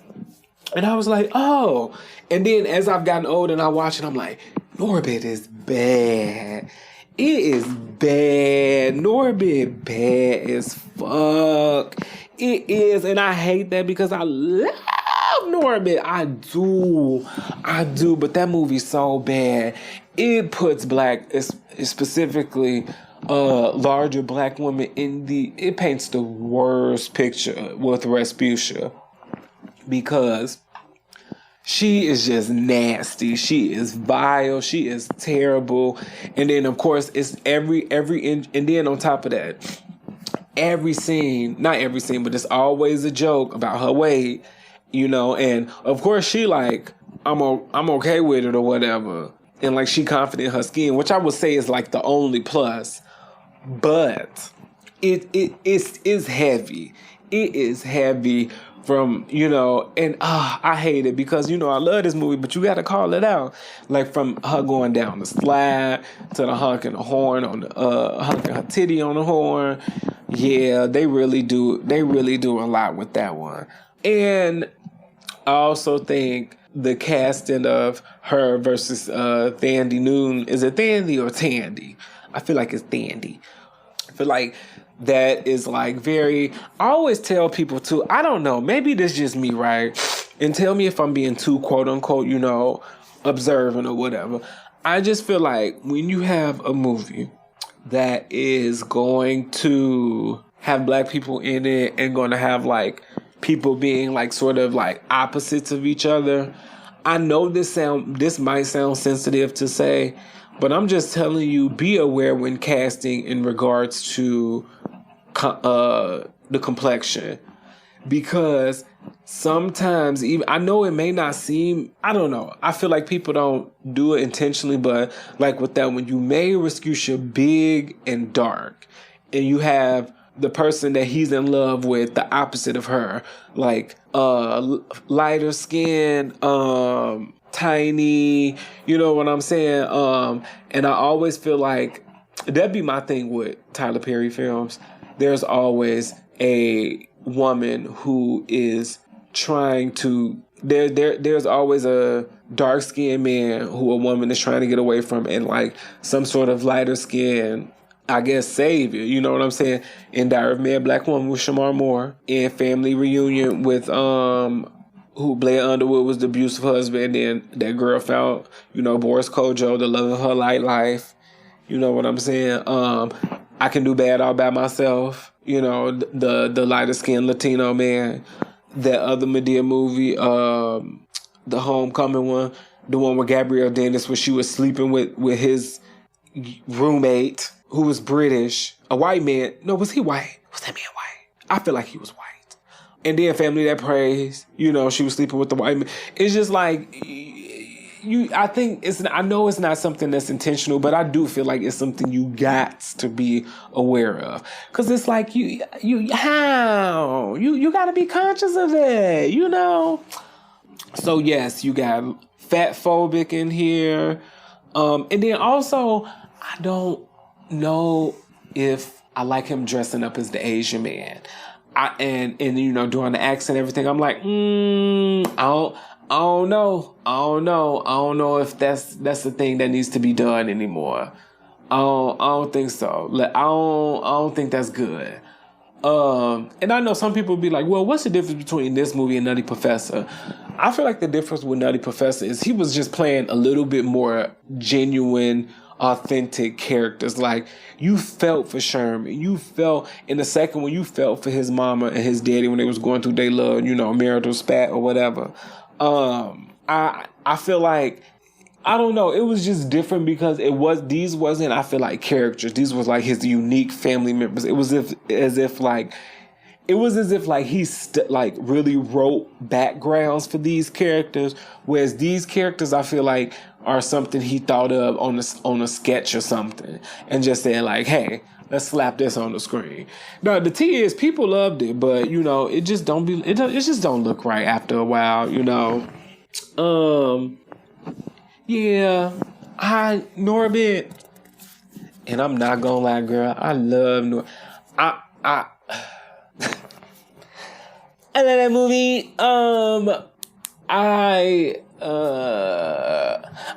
And I was like, oh. And then as I've gotten older and I watch it, I'm like, Norbit is bad. It is bad. Norbit bad as fuck. It is. And I hate that because I love Norbit. I do. But that movie's so bad. It puts specifically larger black women it paints the worst picture with Rasputia. Because She is just nasty. She is vile. She is terrible. And then of course it's and then on top of that, every scene, not every scene, but it's always a joke about her weight, and of course she like, I'm okay with it or whatever. And like she confident in her skin, which I would say is like the only plus. But it's heavy. It is heavy from, and I hate it because, I love this movie, but you got to call it out. Like from her going down the slide to the honking the horn on the, honking her titty on the horn. Yeah, they really do a lot with that one. And I also think the casting of her versus Thandie Newton, is it Thandie or Tandy? I feel like it's Thandie. I feel like that is like very, I always tell people too, I don't know, maybe this is just me, right? And tell me if I'm being too quote unquote, observant or whatever. I just feel like when you have a movie that is going to have black people in it and going to have like people being like sort of like opposites of each other. I know this might sound sensitive to say, but I'm just telling you, be aware when casting in regards to the complexion, because sometimes even, I know it may not seem, I don't know, I feel like people don't do it intentionally, but like with that, when you May Rescucia big and dark, and you have the person that he's in love with, the opposite of her, like lighter skin, tiny, you know what I'm saying? And I always feel like that'd be my thing with Tyler Perry films. There's always a woman who is trying to, there's always a dark-skinned man who a woman is trying to get away from, and like some sort of lighter skin, I guess, savior, you know what I'm saying? In Diary of a Mad Black Woman with Shamar Moore, in Family Reunion with who Blair Underwood was the abusive husband, and that girl found, Boris Kodjoe, the love of her life. You know what I'm saying? I Can Do Bad All By Myself, the lighter skinned Latino man. That other Madea movie, the Homecoming one, the one with Gabrielle Dennis, where she was sleeping with his roommate, who was British, a white man. No, was he white? Was that man white? I feel like he was white. And then Family That Prays, she was sleeping with the white man. It's just like, I think I know it's not something that's intentional, but I do feel like it's something you got to be aware of. Cause it's like, you got to be conscious of that, So yes, you got fat phobic in here. And then also, I don't know if I like him dressing up as the Asian man. And doing the accent and everything, I'm like, I don't know if that's the thing that needs to be done anymore. I don't think so. I don't think that's good. And I know some people be like, well, what's the difference between this movie and Nutty Professor? I feel like the difference with Nutty Professor is he was just playing a little bit more genuine, authentic characters. Like, you felt for Sherman. You felt, in the second one, you felt for his mama and his daddy when they was going through their little, marital spat or whatever. I feel like, I don't know, it was just different because these wasn't, I feel like, characters. These was like his unique family members. It was as if he really wrote backgrounds for these characters, whereas these characters, I feel like, are something he thought of on a sketch or something, and just said like, hey, let's slap this on the screen. Now the T is, people loved it, but it just don't look right after a while, Yeah, Norbit, and I'm not gonna lie, girl, I love Norbit. I love that movie.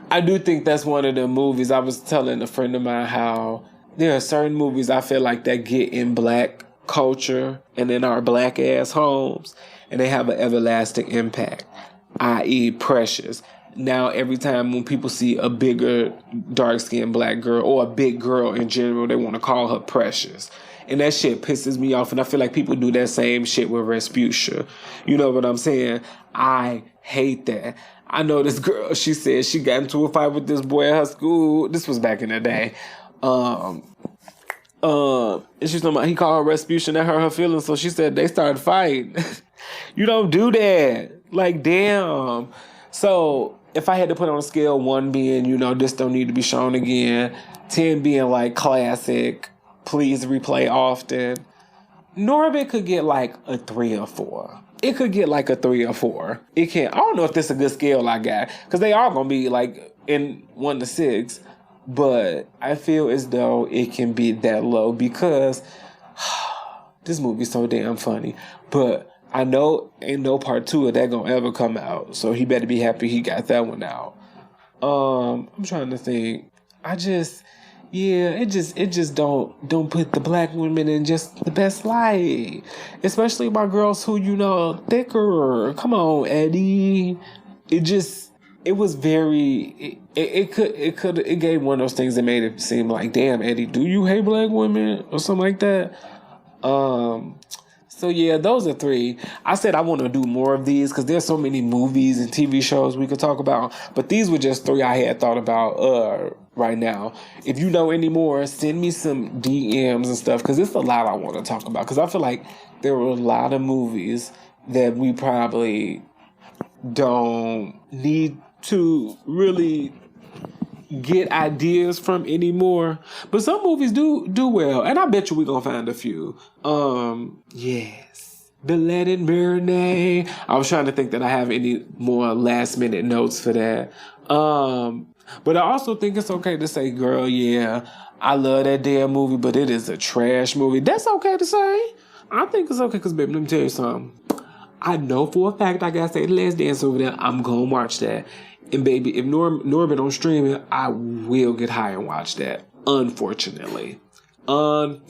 I do think that's one of the movies. I was telling a friend of mine how there are certain movies I feel like that get in black culture and in our black ass homes, and they have an everlasting impact, i.e. Precious. Now, every time when people see a bigger, dark-skinned black girl, or a big girl in general, they want to call her Precious. And that shit pisses me off. And I feel like people do that same shit with Respucia. You know what I'm saying? I hate that. I know this girl, she said she got into a fight with this boy at her school. This was back in the day. And she's talking about he called her Rasputin that hurt her feelings, so she said they started fighting. You don't do that. Like, damn. So if I had to put on a scale, 1 being, this don't need to be shown again, 10 being like classic, please replay often, Norbit could get like a 3 or 4. It could get like a 3 or 4. It can't. I don't know if this is a good scale I got, because they are gonna be like in 1 to 6. But I feel as though it can be that low because this movie's so damn funny. But I know ain't no part 2 of that gonna ever come out. So he better be happy he got that one out. I'm trying to think. It just don't put the black women in just the best light. Especially my girls who, thicker. Come on, Eddie. It was very. It gave one of those things that made it seem like, damn, Eddie, do you hate black women or something like that? So yeah, those are 3. I said I want to do more of these because there's so many movies and TV shows we could talk about. But these were just 3 I had thought about right now. If you know any more, send me some DMs and stuff because it's a lot I want to talk about. Because I feel like there were a lot of movies that we probably don't need to really get ideas from anymore, but some movies do well, and I bet you we're gonna find a few. Yes, the Let It Marinate. I was trying to think that I have any more last minute notes for that. But I also think it's okay to say, girl, yeah, I love that damn movie, but it is a trash movie. That's okay to say. I think it's okay because, baby, let me tell you something. I know for a fact I gotta say The Last Dance over there. I'm gonna watch that. And baby, if Norbit don't stream it, I will get high and watch that. Unfortunately. Okay.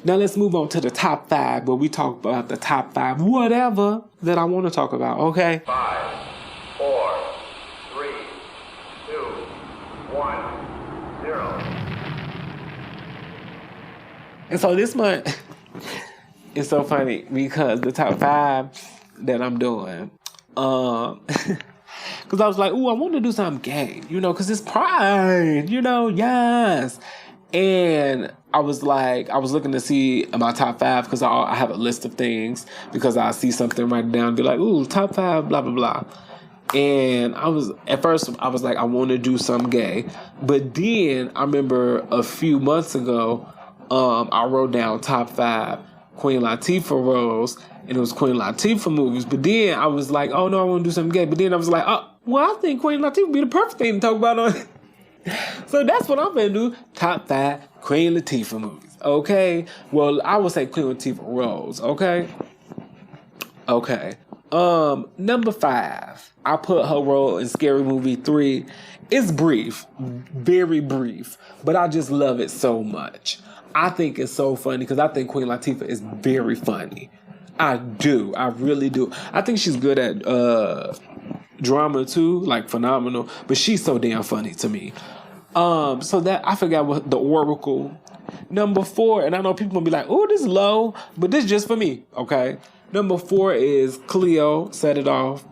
Now let's move on to the top 5, where we talk about the top 5 whatever that I want to talk about. Okay. 5, 4, 3, 2, 1, 0. And so this month, it's so funny because the top 5 that I'm doing. Because I was like, ooh, I want to do something gay, because it's Pride, yes. And I was looking to see my top 5 because I have a list of things because I see something, write it down, and be like, ooh, top 5, blah, blah, blah. And at first I was like, I want to do something gay. But then I remember a few months ago, I wrote down top 5 Queen Latifah roles, and it was Queen Latifah movies. But then I was like, oh no, I want to do something gay. But then I was like, oh, well, I think Queen Latifah would be the perfect thing to talk about on it. So that's what I'm going to do. Top 5 Queen Latifah movies. Okay. Well, I would say Queen Latifah roles. Okay. Okay. Number 5. I put her role in Scary Movie 3. It's brief. Very brief. But I just love it so much. I think it's so funny because I think Queen Latifah is very funny. I do. I really do. I think she's good at drama too, like phenomenal. But she's so damn funny to me. So that I forgot what the Oracle. Number 4, and I know people will be like, oh, this is low, but this is just for me, okay? Number 4 is Cleo, Set It Off.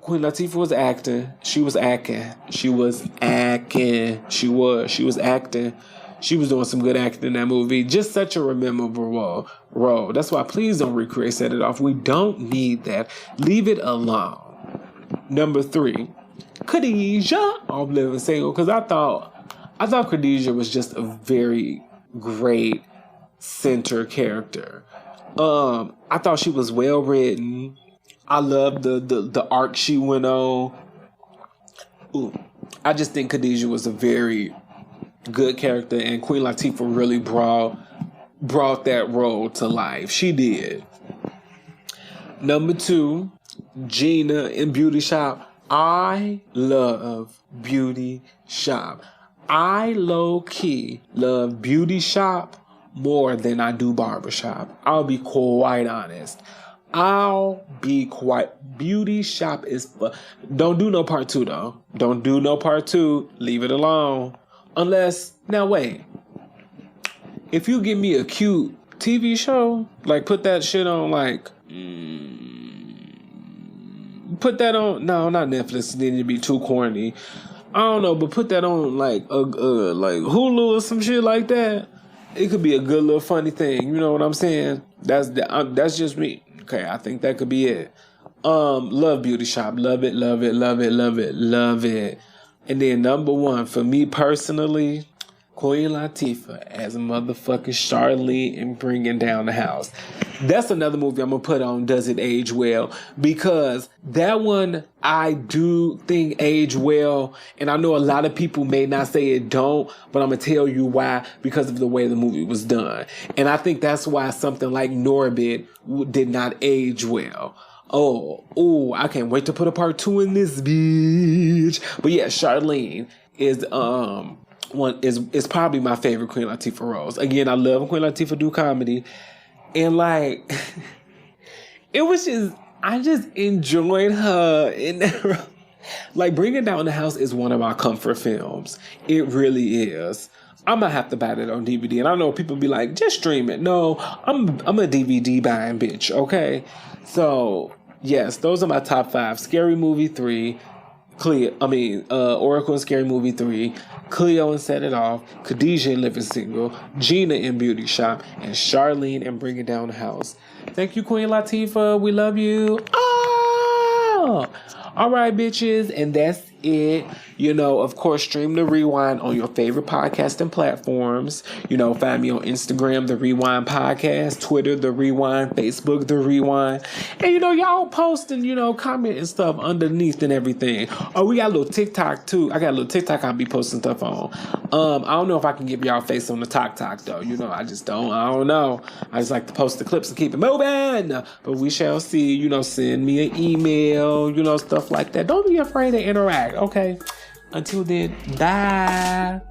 Queen Latifah was acting. She was acting. She was acting. She was acting. She was doing some good acting in that movie. Just such a memorable role. That's why please don't recreate Set It Off. We don't need that. Leave it alone. Number 3, Khadijah. I'm living single because I thought Khadijah was just a very great center character. I thought she was well written. I loved the arc she went on. Ooh, I just think Khadijah was a very good character, and Queen Latifah really brought that role to life. She did. Number 2, Gina in Beauty Shop. I love Beauty Shop. I low-key love Beauty Shop more than I do Barbershop. I'll be quite honest. Beauty Shop is don't do no part 2 though. Don't do no part 2. Leave it alone. Unless, now wait. If you give me a cute TV show, like put that shit on like put that on. No, not Netflix. It need to be too corny. I don't know, but put that on like Hulu or some shit like that. It could be a good little funny thing. You know what I'm saying? That's just me. Okay, I think that could be it. Love Beauty Shop. Love it, love it, love it, love it, love it. And then number one, for me personally, Queen Latifah as a motherfucking Charlene and Bringing Down the House. That's another movie I'm going to put on Does It Age Well? Because that one I do think age well. And I know a lot of people may not say it don't, but I'm going to tell you why, because of the way the movie was done. And I think that's why something like Norbit did not age well. Oh, I can't wait to put a part 2 in this bitch. But yeah, Charlene is is probably my favorite Queen Latifah roles. Again, I love when Queen Latifah do comedy. And like it was just I just enjoyed her in that role. Like Bringing Down the House is one of my comfort films. It really is. I'm gonna have to buy that on DVD. And I know people be like, just stream it. No, I'm a DVD buying bitch, okay? So yes, those are my top 5. Scary Movie 3, Oracle and Scary Movie 3, Cleo and Set It Off, Khadijah and Living Single, Gina in Beauty Shop, and Charlene and Bringing Down the House. Thank you, Queen Latifah. We love you. Oh! All right, bitches. And that's it. You know, of course, stream The Rewind on your favorite podcasting platforms. You know, find me on Instagram, The Rewind Podcast, Twitter, The Rewind, Facebook, The Rewind. And, you know, y'all posting, you know, comment and stuff underneath and everything. Oh, we got a little TikTok, too. I got a little TikTok I'll be posting stuff on. I don't know if I can give y'all face on the TikTok, though. You know, I don't know. I just like to post the clips and keep it moving. But we shall see. You know, send me an email, you know, stuff like that. Don't be afraid to interact, okay? Until then, bye.